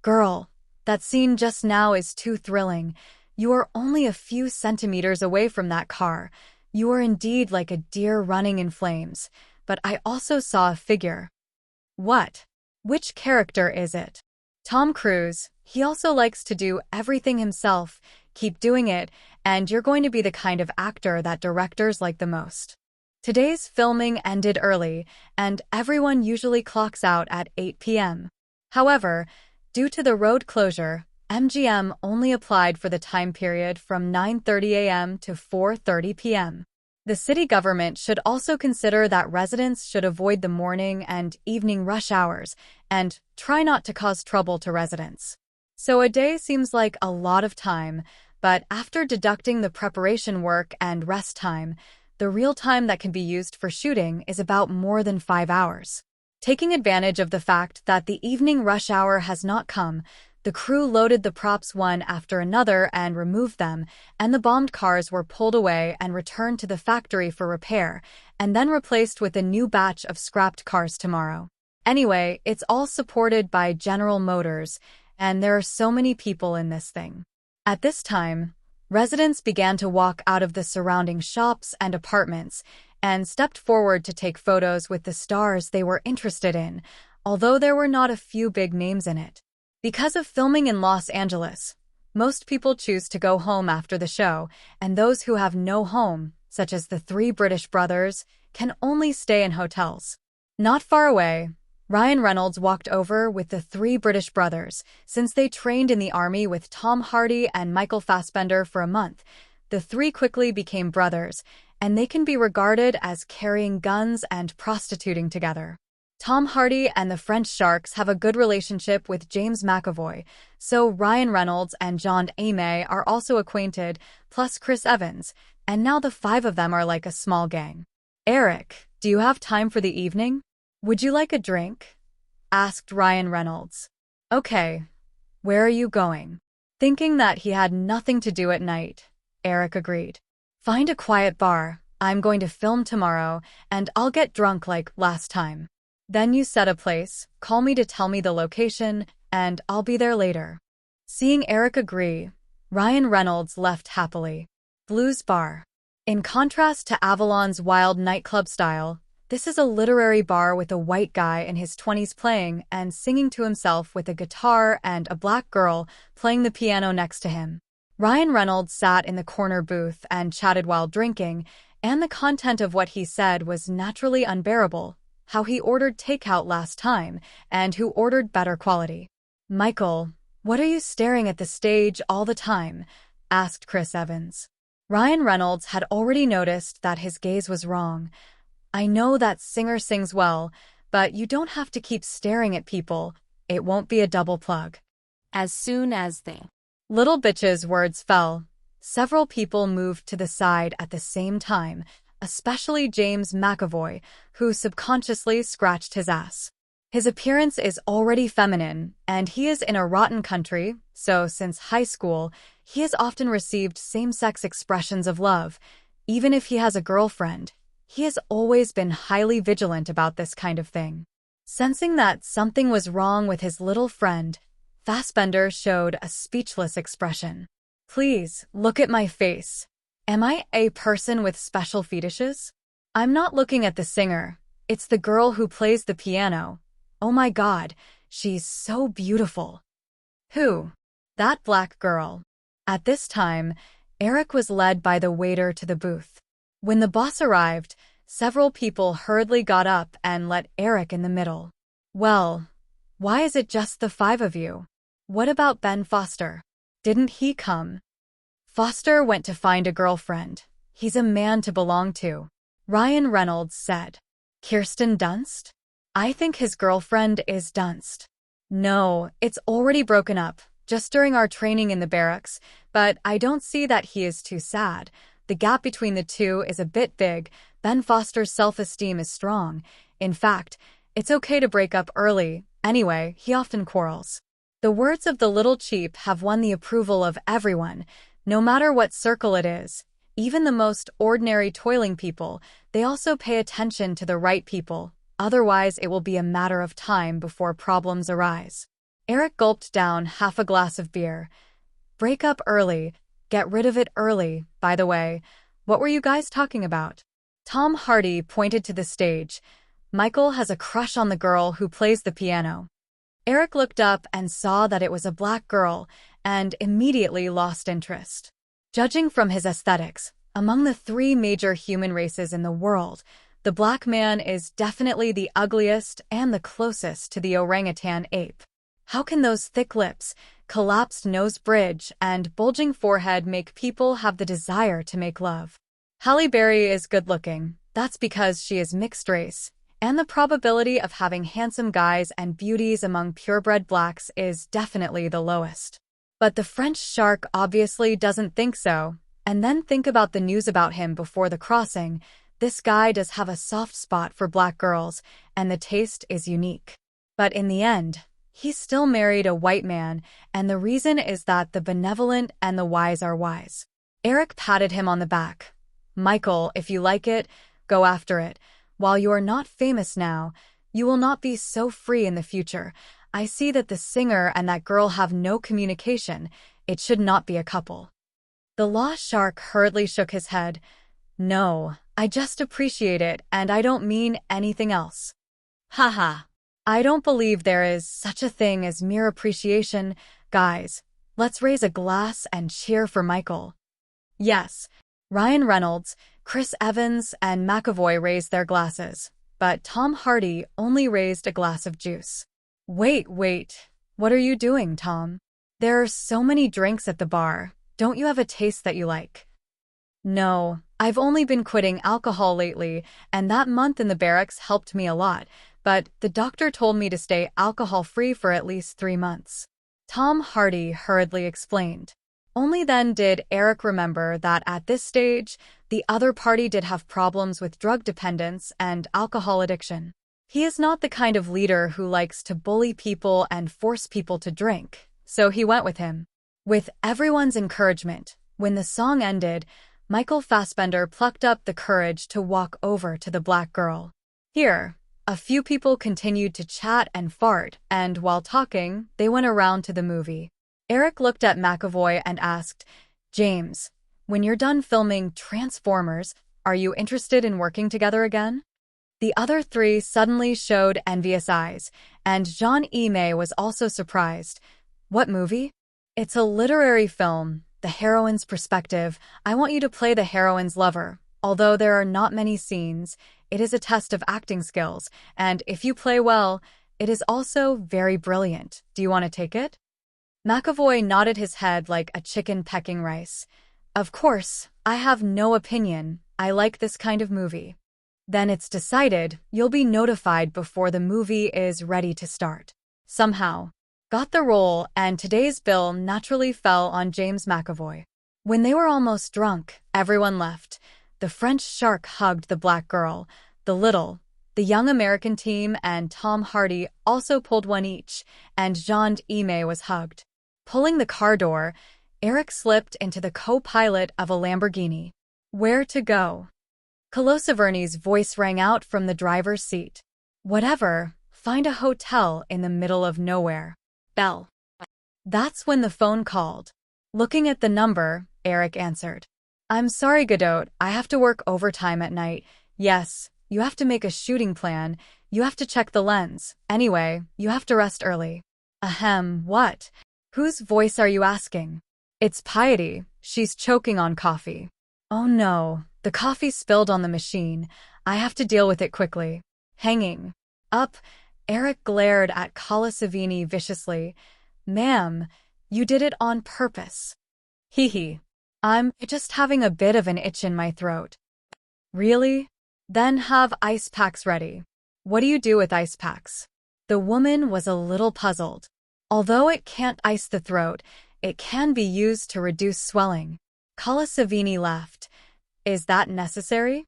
"Girl, That scene just now is too thrilling. You are only a few centimeters away from that car. You are indeed like a deer running in flames. But I also saw a figure. What? Which character is it? Tom Cruise. He also likes to do everything himself. Keep doing it, and you're going to be the kind of actor that directors like the most. Today's filming ended early, and everyone usually clocks out at 8 p.m. However, due to the road closure, MGM only applied for the time period from 9:30 a.m. to 4:30 p.m. The city government should also consider that residents should avoid the morning and evening rush hours and try not to cause trouble to residents. So a day seems like a lot of time, but after deducting the preparation work and rest time, the real time that can be used for shooting is about more than 5 hours. Taking advantage of the fact that the evening rush hour has not come, the crew loaded the props one after another and removed them, and the bombed cars were pulled away and returned to the factory for repair, and then replaced with a new batch of scrapped cars tomorrow. Anyway, it's all supported by General Motors, and there are so many people in this thing. At this time, residents began to walk out of the surrounding shops and apartments and stepped forward to take photos with the stars they were interested in, although there were not a few big names in it. Because of filming in Los Angeles, most people choose to go home after the show, and those who have no home, such as the three British brothers, can only stay in hotels. Not far away, Ryan Reynolds walked over with the three British brothers. Since they trained in the army with Tom Hardy and Michael Fassbender for a month, the three quickly became brothers, and they can be regarded as carrying guns and prostituting together. Tom Hardy and the French Sharks have a good relationship with James McAvoy, so Ryan Reynolds and John Ame are also acquainted, plus Chris Evans, and now the five of them are like a small gang. Eric, do you have time for the evening? Would you like a drink? Asked Ryan Reynolds. Okay. Where are you going? Thinking that he had nothing to do at night, Eric agreed. Find a quiet bar. I'm going to film tomorrow, and I'll get drunk like last time. Then you set a place, call me to tell me the location, and I'll be there later. Seeing Eric agree, Ryan Reynolds left happily. Blues Bar. In contrast to Avalon's wild nightclub style, this is a literary bar with a white guy in his 20s playing and singing to himself with a guitar and a black girl playing the piano next to him. Ryan Reynolds sat in the corner booth and chatted while drinking, and the content of what he said was naturally unbearable. How he ordered takeout last time, and who ordered better quality. Michael, what are you staring at the stage all the time? Asked Chris Evans. Ryan Reynolds had already noticed that his gaze was wrong. I know that singer sings well, but you don't have to keep staring at people. It won't be a double plug. As soon as the little bitch's words fell, several people moved to the side at the same time, especially James McAvoy, who subconsciously scratched his ass. His appearance is already feminine, and he is in a rotten country, so since high school, he has often received same-sex expressions of love. Even if he has a girlfriend, he has always been highly vigilant about this kind of thing. Sensing that something was wrong with his little friend, Fassbender showed a speechless expression. Please, look at my face. Am I a person with special fetishes? I'm not looking at the singer. It's the girl who plays the piano. Oh my God, she's so beautiful. Who? That black girl. At this time, Eric was led by the waiter to the booth. When the boss arrived, several people hurriedly got up and let Eric in the middle. Well, why is it just the five of you? What about Ben Foster? Didn't he come? Foster went to find a girlfriend. He's a man to belong to. Ryan Reynolds said. Kirsten Dunst? I think his girlfriend is Dunst. No, it's already broken up, just during our training in the barracks, but I don't see that he is too sad. The gap between the two is a bit big. Ben Foster's self-esteem is strong. In fact, it's okay to break up early. Anyway, he often quarrels. The words of the little cheap have won the approval of everyone. No matter what circle it is, even the most ordinary toiling people, they also pay attention to the right people. Otherwise, it will be a matter of time before problems arise. Eric gulped down half a glass of beer. Break up early. Get rid of it early, by the way. What were you guys talking about? Tom Hardy pointed to the stage. Michael has a crush on the girl who plays the piano. Eric looked up and saw that it was a black girl and immediately lost interest. Judging from his aesthetics, among the three major human races in the world, the black man is definitely the ugliest and the closest to the orangutan ape. How can those thick lips, collapsed nose bridge, and bulging forehead make people have the desire to make love? Halle Berry is good-looking. That's because she is mixed race, and the probability of having handsome guys and beauties among purebred blacks is definitely the lowest. But the French shark obviously doesn't think so. And then think about the news about him before the crossing. This guy does have a soft spot for black girls, and the taste is unique. But in the end, he still married a white man, and the reason is that the benevolent and the wise are wise. Eric patted him on the back. Michael, if you like it, go after it. While you are not famous now, you will not be so free in the future. I see that the singer and that girl have no communication. It should not be a couple. The lost shark hurriedly shook his head. No, I just appreciate it, and I don't mean anything else. Haha. I don't believe there is such a thing as mere appreciation. Guys, let's raise a glass and cheer for Michael. Yes, Ryan Reynolds, Chris Evans, and McAvoy raised their glasses, but Tom Hardy only raised a glass of juice. Wait, what are you doing, Tom? There are so many drinks at the bar. Don't you have a taste that you like? No, I've only been quitting alcohol lately, and that month in the barracks helped me a lot, but the doctor told me to stay alcohol-free for at least 3 months. Tom Hardy hurriedly explained. Only then did Eric remember that at this stage, the other party did have problems with drug dependence and alcohol addiction. He is not the kind of leader who likes to bully people and force people to drink, so he went with him. With everyone's encouragement, when the song ended, Michael Fassbender plucked up the courage to walk over to the black girl. Here, a few people continued to chat and fart, and while talking, they went around to the movie. Eric looked at McAvoy and asked, James, when you're done filming Transformers, are you interested in working together again? The other three suddenly showed envious eyes, and Jean May was also surprised. What movie? It's a literary film, the heroine's perspective. I want you to play the heroine's lover. Although there are not many scenes, it is a test of acting skills, and if you play well, it is also very brilliant. Do you want to take it? McAvoy nodded his head like a chicken pecking rice. Of course, I have no opinion. I like this kind of movie. Then it's decided. You'll be notified before the movie is ready to start. Somehow. Got the role, and today's bill naturally fell on James McAvoy. When they were almost drunk, everyone left. The French shark hugged the black girl. The young American team and Tom Hardy also pulled one each, and Jean May was hugged. Pulling the car door, Eric slipped into the co-pilot of a Lamborghini. Where to go? Colosaverny's voice rang out from the driver's seat. Whatever, find a hotel in the middle of nowhere. Bell. That's when the phone called. Looking at the number, Eric answered. I'm sorry, Godot, I have to work overtime at night. Yes, you have to make a shooting plan. You have to check the lens. Anyway, you have to rest early. Ahem, what? Whose voice are you asking? It's Piety. She's choking on coffee. Oh no, the coffee spilled on the machine. I have to deal with it quickly. Hanging up, Eric glared at Colosaverny viciously. Ma'am, you did it on purpose. Hee. I'm just having a bit of an itch in my throat. Really? Then have ice packs ready. What do you do with ice packs? The woman was a little puzzled. Although it can't ice the throat, it can be used to reduce swelling. Colosaverny laughed. Is that necessary?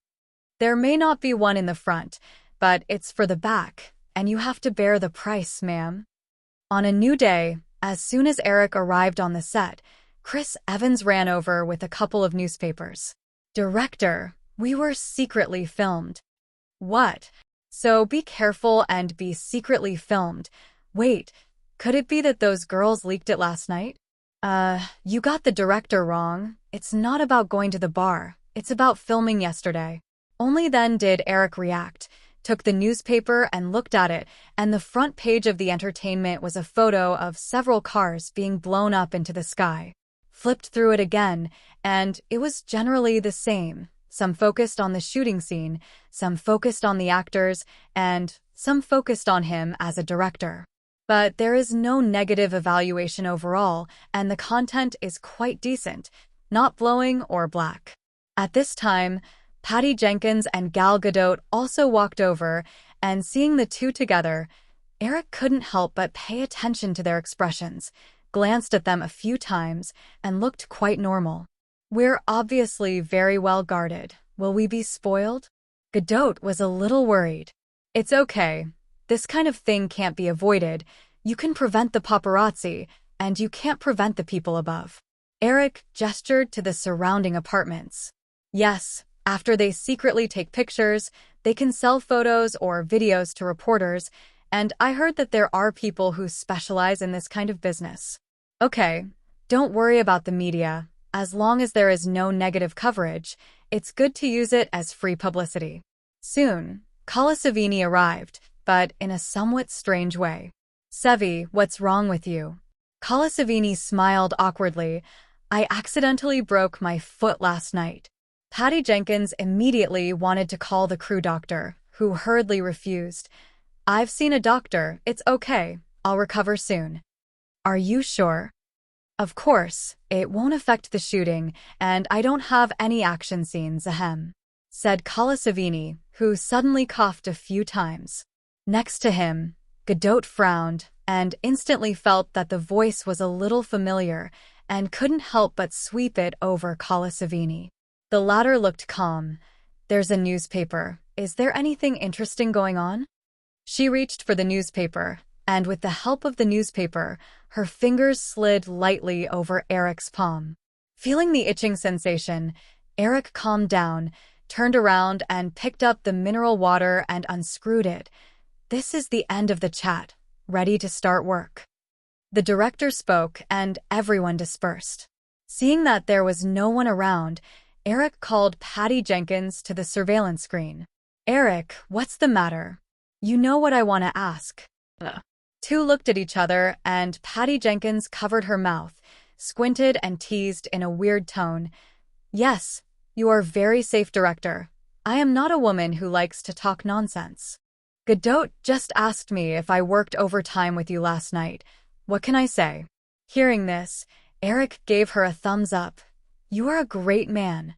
There may not be one in the front, but it's for the back, and you have to bear the price, ma'am. On a new day, as soon as Eric arrived on the set, Chris Evans ran over with a couple of newspapers. Director, we were secretly filmed. What? So be careful and be secretly filmed. Wait, Could it be that those girls leaked it last night? You got the director wrong. It's not about going to the bar. It's about filming yesterday. Only then did Eric react, took the newspaper and looked at it, and the front page of the Entertainment was a photo of several cars being blown up into the sky. Flipped through it again, and it was generally the same. Some focused on the shooting scene, some focused on the actors, and some focused on him as a director. But there is no negative evaluation overall, and the content is quite decent, not blowing or black. At this time, Patty Jenkins and Gal Gadot also walked over, and seeing the two together, Eric couldn't help but pay attention to their expressions, glanced at them a few times, and looked quite normal. We're obviously very well guarded. Will we be spoiled? Gadot was a little worried. It's okay. This kind of thing can't be avoided. You can prevent the paparazzi, and you can't prevent the people above. Eric gestured to the surrounding apartments. Yes, after they secretly take pictures, they can sell photos or videos to reporters, and I heard that there are people who specialize in this kind of business. Okay, don't worry about the media. As long as there is no negative coverage, it's good to use it as free publicity. Soon, Kala Savini arrived, but in a somewhat strange way. Sevi, what's wrong with you? Kala Savini smiled awkwardly. I accidentally broke my foot last night. Patty Jenkins immediately wanted to call the crew doctor, who hurriedly refused. I've seen a doctor, it's okay, I'll recover soon. Are you sure? Of course, it won't affect the shooting, and I don't have any action scenes, ahem, said Kala Savini, who suddenly coughed a few times. Next to him, Gadot frowned and instantly felt that the voice was a little familiar and couldn't help but sweep it over Kala Savini. The latter looked calm. There's a newspaper. Is there anything interesting going on? She reached for the newspaper, and with the help of the newspaper, her fingers slid lightly over Eric's palm. Feeling the itching sensation, Eric calmed down, turned around and picked up the mineral water and unscrewed it. This is the end of the chat. Ready to start work. The director spoke and everyone dispersed. Seeing that there was no one around, Eric called Patty Jenkins to the surveillance screen. Eric, what's the matter? You know what I want to ask. Two looked at each other and Patty Jenkins covered her mouth, squinted and teased in a weird tone. Yes, you are very safe, director. I am not a woman who likes to talk nonsense. Gadot just asked me if I worked overtime with you last night. What can I say? Hearing this, Eric gave her a thumbs up. You are a great man.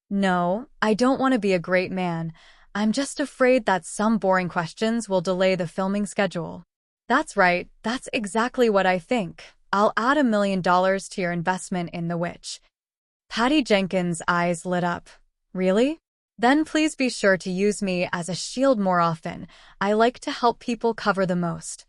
No, I don't want to be a great man. I'm just afraid that some boring questions will delay the filming schedule. That's right, that's exactly what I think. I'll add $1 million to your investment in The Witch. Patty Jenkins' eyes lit up. Really? Then please be sure to use me as a shield more often. I like to help people cover the most.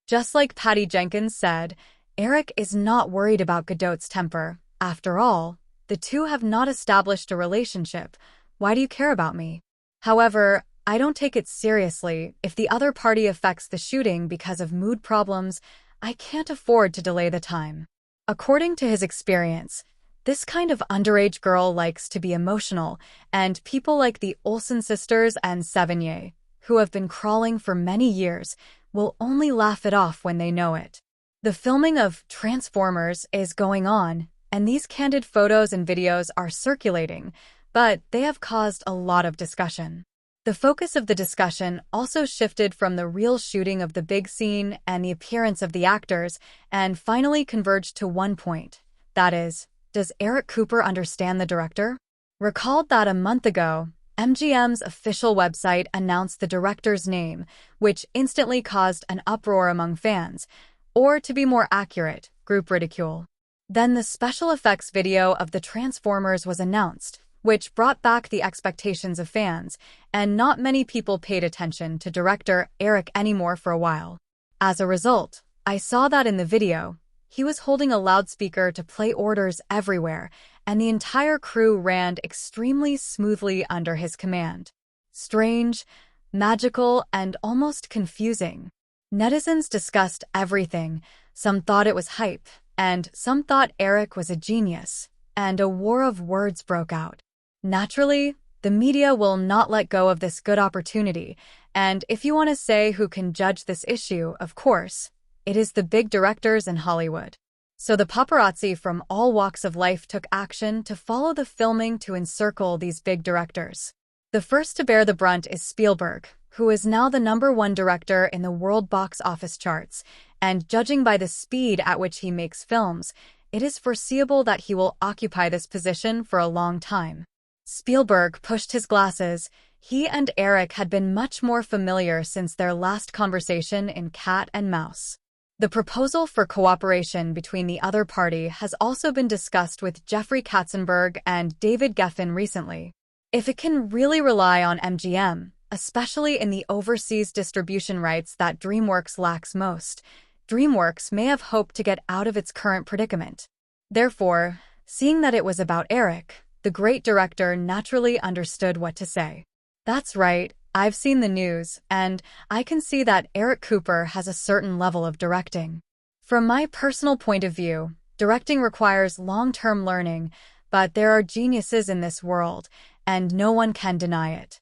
Just like Patty Jenkins said, Eric is not worried about Gadot's temper. After all, the two have not established a relationship. Why do you care about me? However, I don't take it seriously. If the other party affects the shooting because of mood problems, I can't afford to delay the time. According to his experience, this kind of underage girl likes to be emotional, and people like the Olsen sisters and Sevigny, who have been crawling for many years, will only laugh it off when they know it. The filming of Transformers is going on, and these candid photos and videos are circulating, but they have caused a lot of discussion. The focus of the discussion also shifted from the real shooting of the big scene and the appearance of the actors, and finally converged to one point. That is, does Eric Cooper understand the director? Recalled that a month ago, MGM's official website announced the director's name, which instantly caused an uproar among fans, or to be more accurate, group ridicule. Then the special effects video of the Transformers was announced, which brought back the expectations of fans, and not many people paid attention to director Eric anymore for a while. As a result, I saw that in the video, he was holding a loudspeaker to play orders everywhere, and the entire crew ran extremely smoothly under his command. Strange, magical, and almost confusing. Netizens discussed everything. Some thought it was hype, and some thought Eric was a genius, and a war of words broke out. Naturally, the media will not let go of this good opportunity, and if you want to say who can judge this issue, of course, it is the big directors in Hollywood. So the paparazzi from all walks of life took action to follow the filming to encircle these big directors. The first to bear the brunt is Spielberg, who is now the #1 director in the world box office charts, and judging by the speed at which he makes films, it is foreseeable that he will occupy this position for a long time. Spielberg pushed his glasses. He and Eric had been much more familiar since their last conversation in Cat and Mouse. The proposal for cooperation between the other party has also been discussed with Jeffrey Katzenberg and David Geffen recently. If it can really rely on MGM, especially in the overseas distribution rights that DreamWorks lacks most, DreamWorks may have hoped to get out of its current predicament. Therefore, seeing that it was about Eric, the great director naturally understood what to say. That's right, I've seen the news, and I can see that Eric Cooper has a certain level of directing. From my personal point of view, directing requires long-term learning, but there are geniuses in this world, and no one can deny it.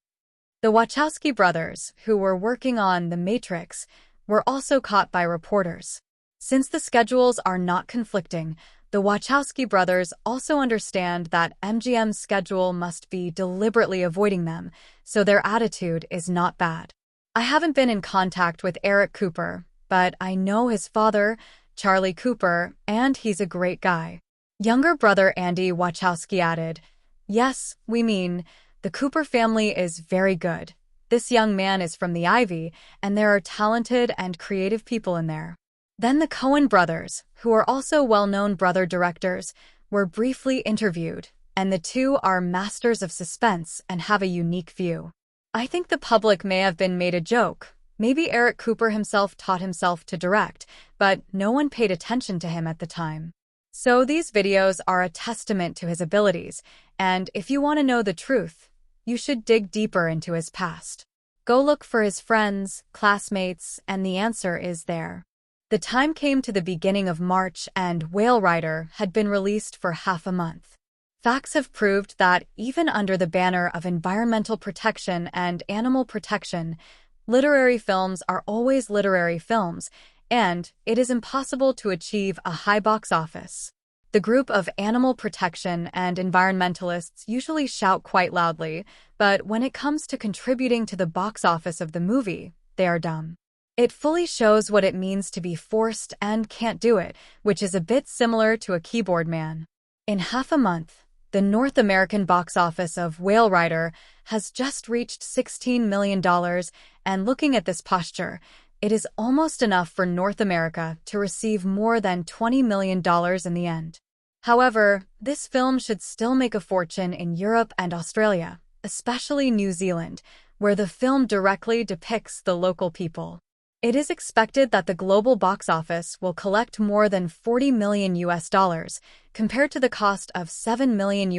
The Wachowski brothers, who were working on The Matrix, were also caught by reporters. Since the schedules are not conflicting, the Wachowski brothers also understand that MGM's schedule must be deliberately avoiding them, so their attitude is not bad. I haven't been in contact with Eric Cooper, but I know his father, Charlie Cooper, and he's a great guy. Younger brother Andy Wachowski added, "Yes, we mean, the Cooper family is very good. This young man is from the Ivy, and there are talented and creative people in there." Then the Coen brothers, who are also well-known brother directors, were briefly interviewed, and the two are masters of suspense and have a unique view. I think the public may have been made a joke. Maybe Eric Cooper himself taught himself to direct, but no one paid attention to him at the time. So these videos are a testament to his abilities, and if you want to know the truth, you should dig deeper into his past. Go look for his friends, classmates, and the answer is there. The time came to the beginning of March and Whale Rider had been released for half a month. Facts have proved that even under the banner of environmental protection and animal protection, literary films are always literary films, and it is impossible to achieve a high box office. The group of animal protection and environmentalists usually shout quite loudly, but when it comes to contributing to the box office of the movie, they are dumb. It fully shows what it means to be forced and can't do it, which is a bit similar to a keyboard man. In half a month, the North American box office of Whale Rider has just reached $16 million, and looking at this posture, it is almost enough for North America to receive more than $20 million in the end. However, this film should still make a fortune in Europe and Australia, especially New Zealand, where the film directly depicts the local people. It is expected that the global box office will collect more than $40 million compared to the cost of $7 million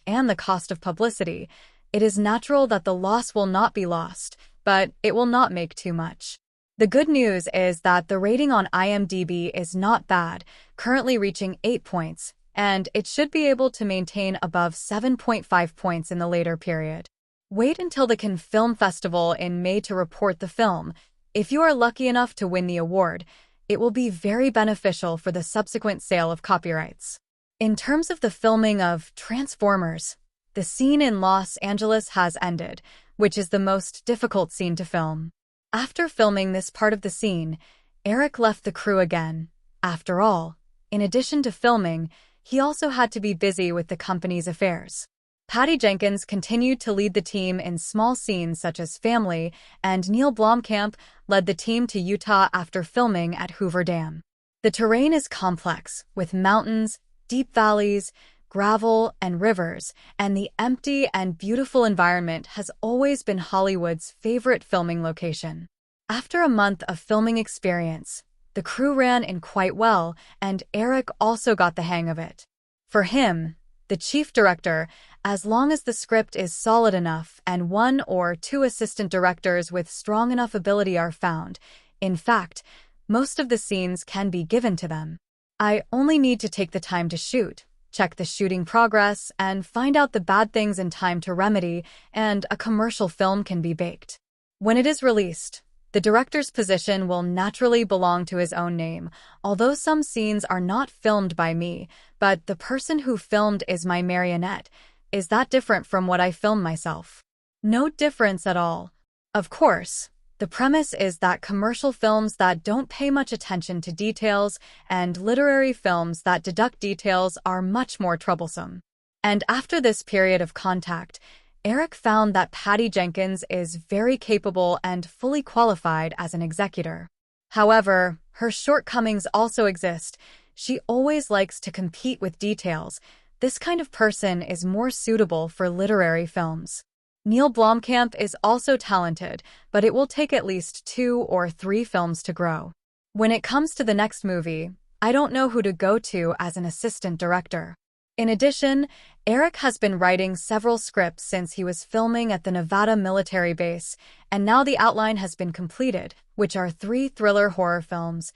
and the cost of publicity. It is natural that the loss will not be lost, but it will not make too much. The good news is that the rating on IMDb is not bad, currently reaching 8 points, and it should be able to maintain above 7.5 points in the later period. Wait until the Cannes Film Festival in May to report the film. If you are lucky enough to win the award, it will be very beneficial for the subsequent sale of copyrights. In terms of the filming of Transformers, the scene in Los Angeles has ended, which is the most difficult scene to film. After filming this part of the scene, Eric left the crew again. After all, in addition to filming, he also had to be busy with the company's affairs. Patty Jenkins continued to lead the team in small scenes such as Family, and Neil Blomkamp led the team to Utah after filming at Hoover Dam. The terrain is complex, with mountains, deep valleys, gravel, and rivers, and the empty and beautiful environment has always been Hollywood's favorite filming location. After a month of filming experience, the crew ran in quite well, and Eric also got the hang of it. For him, the chief director, as long as the script is solid enough and 1 or 2 assistant directors with strong enough ability are found, In fact, most of the scenes can be given to them. I only need to take the time to shoot, check the shooting progress, and find out the bad things in time to remedy, and a commercial film can be baked. When it is released, the director's position will naturally belong to his own name, although some scenes are not filmed by me, but the person who filmed is my marionette. Is that different from what I film myself? No difference at all. Of course, the premise is that commercial films that don't pay much attention to details and literary films that deduct details are much more troublesome. And after this period of contact, Eric found that Patty Jenkins is very capable and fully qualified as an executor. However, her shortcomings also exist. She always likes to compete with details. This kind of person is more suitable for literary films. Neil Blomkamp is also talented, but it will take at least 2 or 3 films to grow. When it comes to the next movie, I don't know who to go to as an assistant director. In addition, Eric has been writing several scripts since he was filming at the Nevada military base, and now the outline has been completed, which are 3 thriller horror films: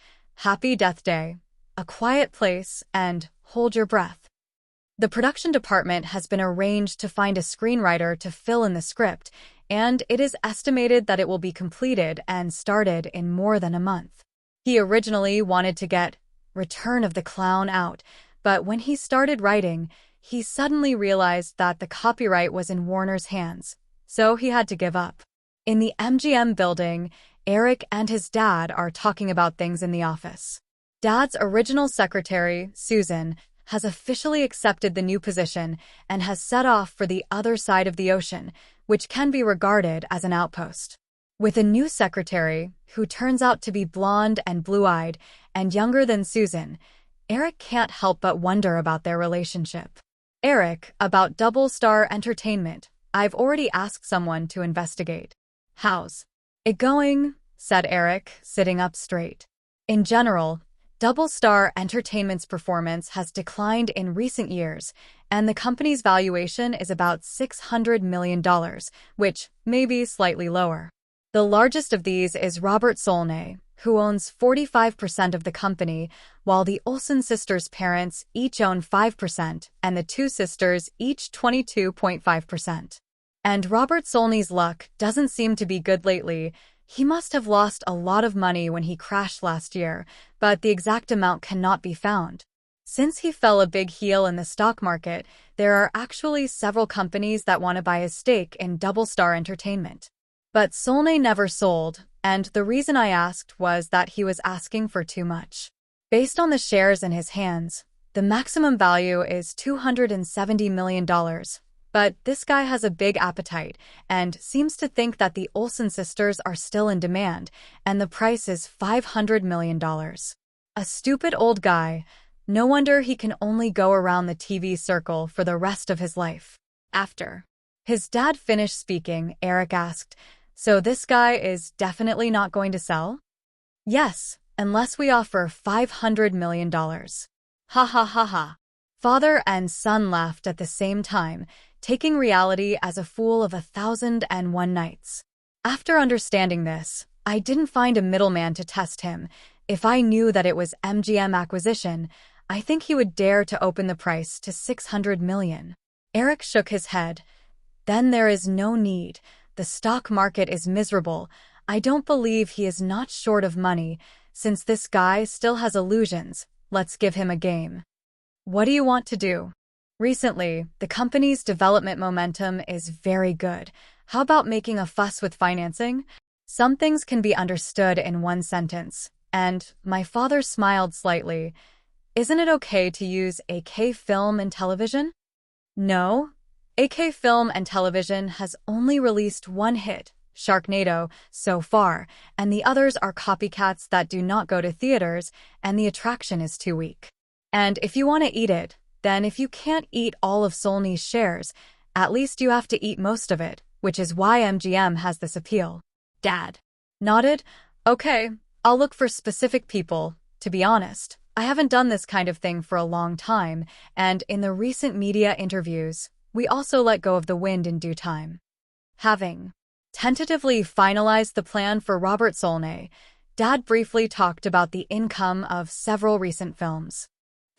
Happy Death Day, A Quiet Place, and Hold Your Breath. The production department has been arranged to find a screenwriter to fill in the script, and it is estimated that it will be completed and started in more than a month. He originally wanted to get Return of the Clown out, but when he started writing, he suddenly realized that the copyright was in Warner's hands, so he had to give up. In the MGM building, Eric and his dad are talking about things in the office. Dad's original secretary, Susan, has officially accepted the new position and has set off for the other side of the ocean, which can be regarded as an outpost. With a new secretary, who turns out to be blonde and blue-eyed and younger than Susan, Eric can't help but wonder about their relationship. Eric, about Double Star Entertainment. I've already asked someone to investigate. How's it going? Said Eric, sitting up straight. In general, Double Star Entertainment's performance has declined in recent years, and the company's valuation is about $600 million, which may be slightly lower. The largest of these is Robert Solney, who owns 45% of the company, while the Olsen sisters' parents each own 5% and the 2 sisters each 22.5%. And Robert Solney's luck doesn't seem to be good lately. He must have lost a lot of money when he crashed last year, but the exact amount cannot be found. Since he fell a big heel in the stock market, there are actually several companies that want to buy his stake in Double Star Entertainment. But Solney never sold, and the reason I asked was that he was asking for too much. Based on the shares in his hands, the maximum value is $270 million. But this guy has a big appetite and seems to think that the Olsen sisters are still in demand, and the price is $500 million. A stupid old guy. No wonder he can only go around the TV circle for the rest of his life. After his dad finished speaking, Eric asked, "So this guy is definitely not going to sell?" "Yes, unless we offer $500 million. Ha ha ha ha. Father and son laughed at the same time, taking reality as a fool of 1,001 nights. After understanding this, I didn't find a middleman to test him. If I knew that it was MGM acquisition, I think he would dare to open the price to $600 million. Eric shook his head. Then there is no need. The stock market is miserable. I don't believe he is not short of money. Since this guy still has illusions, let's give him a game. What do you want to do? Recently, the company's development momentum is very good. How about making a fuss with financing? Some things can be understood in one sentence. And my father smiled slightly. Isn't it okay to use AK Film and Television? No. AK Film and Television has only released one hit, Sharknado, so far, and the others are copycats that do not go to theaters, and the attraction is too weak. And if you want to eat it, then if you can't eat all of Solney's shares, at least you have to eat most of it, which is why MGM has this appeal. Dad nodded. Okay, I'll look for specific people. To be honest, I haven't done this kind of thing for a long time, and in the recent media interviews, we also let go of the wind in due time. Having tentatively finalized the plan for Robert Solney, Dad briefly talked about the income of several recent films.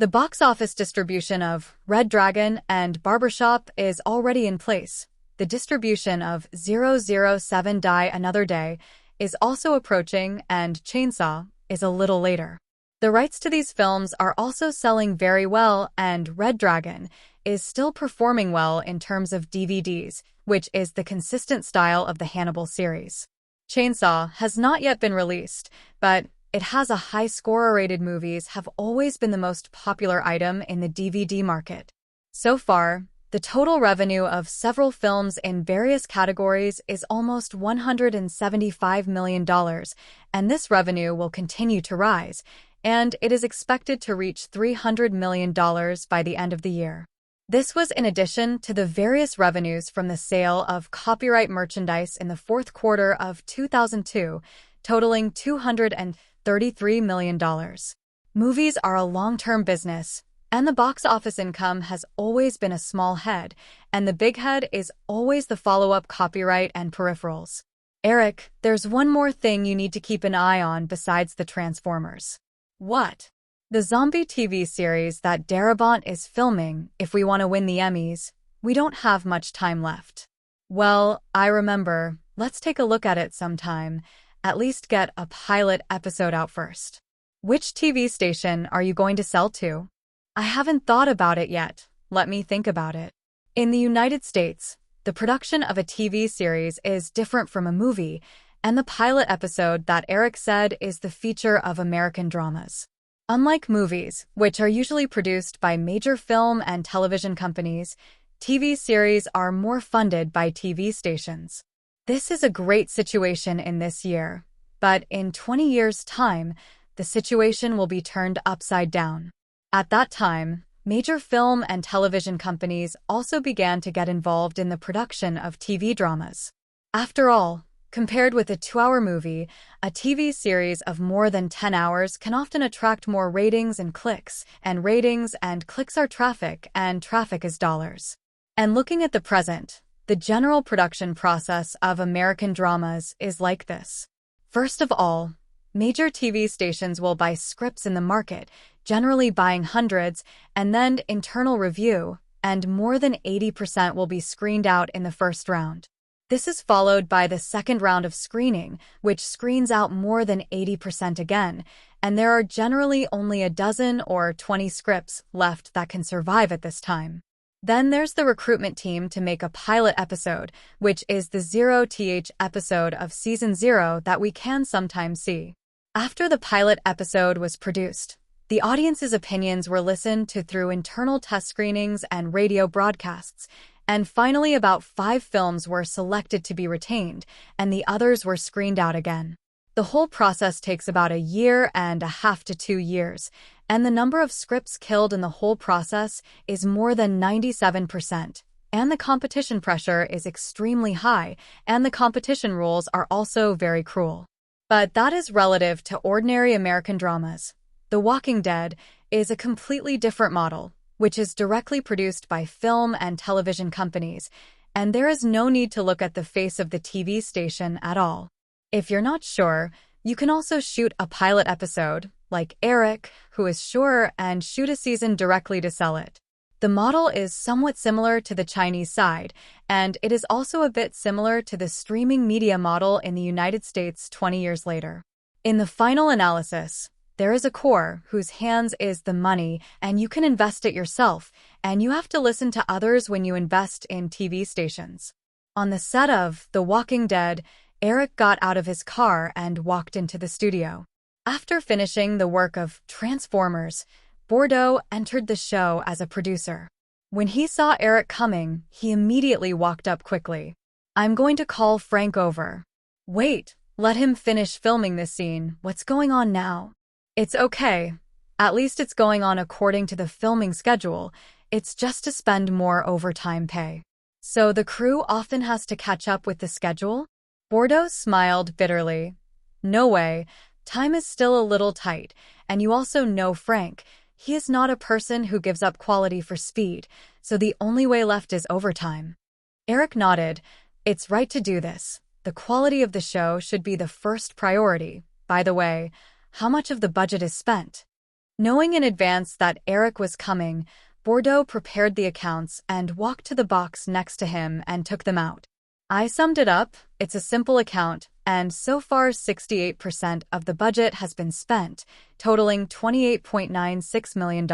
The box office distribution of Red Dragon and Barbershop is already in place. The distribution of 007 Die Another Day is also approaching, and Chainsaw is a little later. The rights to these films are also selling very well, and Red Dragon is still performing well in terms of DVDs, which is the consistent style of the Hannibal series. Chainsaw has not yet been released, but it has a high score. Rated movies have always been the most popular item in the DVD market. So far, the total revenue of several films in various categories is almost $175 million, and this revenue will continue to rise, and it is expected to reach $300 million by the end of the year. This was in addition to the various revenues from the sale of copyright merchandise in the fourth quarter of 2002, totaling $233 million. Movies are a long-term business, and the box office income has always been a small head, and the big head is always the follow-up copyright and peripherals. Eric, there's one more thing you need to keep an eye on besides the Transformers. What? The zombie TV series that Darabont is filming. If we want to win the Emmys, we don't have much time left. Well, I remember. Let's take a look at it sometime. At least get a pilot episode out first. Which TV station are you going to sell to? I haven't thought about it yet. Let me think about it. In the United States, the production of a TV series is different from a movie, and the pilot episode that Eric said is the feature of American dramas. Unlike movies, which are usually produced by major film and television companies, TV series are more funded by TV stations. This is a great situation in this year, but in 20 years' time, the situation will be turned upside down. At that time, major film and television companies also began to get involved in the production of TV dramas. After all, compared with a 2-hour movie, a TV series of more than 10 hours can often attract more ratings and ratings and clicks are traffic, and traffic is dollars. And looking at the present, the general production process of American dramas is like this. First of all, major TV stations will buy scripts in the market, generally buying hundreds, and then internal review, and more than 80% will be screened out in the first round. This is followed by the second round of screening, which screens out more than 80% again, and there are generally only a dozen or 20 scripts left that can survive at this time. Then there's the recruitment team to make a pilot episode, which is the 0th episode of Season 0 that we can sometimes see. After the pilot episode was produced, the audience's opinions were listened to through internal test screenings and radio broadcasts, and finally about 5 films were selected to be retained, and the others were screened out again. The whole process takes about 1.5 years to 2 years, and the number of scripts killed in the whole process is more than 97%, and the competition pressure is extremely high, and the competition rules are also very cruel. But that is relative to ordinary American dramas. The Walking Dead is a completely different model, which is directly produced by film and television companies, and there is no need to look at the face of the TV station at all. If you're not sure, you can also shoot a pilot episode, like Eric, who is sure, and shoot a season directly to sell it. The model is somewhat similar to the Chinese side, and it is also a bit similar to the streaming media model in the United States 20 years later. In the final analysis, there is a core whose hands is the money, and you can invest it yourself, and you have to listen to others when you invest in TV stations. On the set of The Walking Dead, Eric got out of his car and walked into the studio. After finishing the work of Transformers, Bordeaux entered the show as a producer. When he saw Eric coming, he immediately walked up quickly. "I'm going to call Frank over." "Wait, let him finish filming this scene. What's going on now?" "It's okay. At least it's going on according to the filming schedule. It's just to spend more overtime pay." "So the crew often has to catch up with the schedule?" Bordeaux smiled bitterly. "No way. Time is still a little tight, and you also know Frank. He is not a person who gives up quality for speed, so the only way left is overtime." Eric nodded. "It's right to do this. The quality of the show should be the first priority. By the way, how much of the budget is spent? Knowing in advance that Eric was coming, Bordeaux prepared the accounts and walked to the box next to him and took them out. I summed it up, it's a simple account, and so far 68% of the budget has been spent, totaling $28.96 million.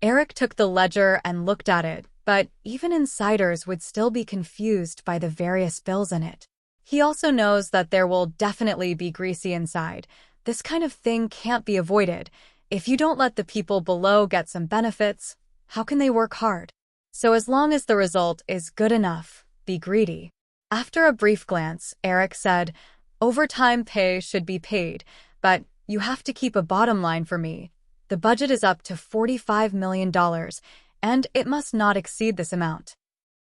Eric took the ledger and looked at it, but even insiders would still be confused by the various bills in it. He also knows that there will definitely be greasy inside. This kind of thing can't be avoided. If you don't let the people below get some benefits, how can they work hard? So as long as the result is good enough, be greedy. After a brief glance, Eric said, overtime pay should be paid, but you have to keep a bottom line for me. The budget is up to $45 million, and it must not exceed this amount.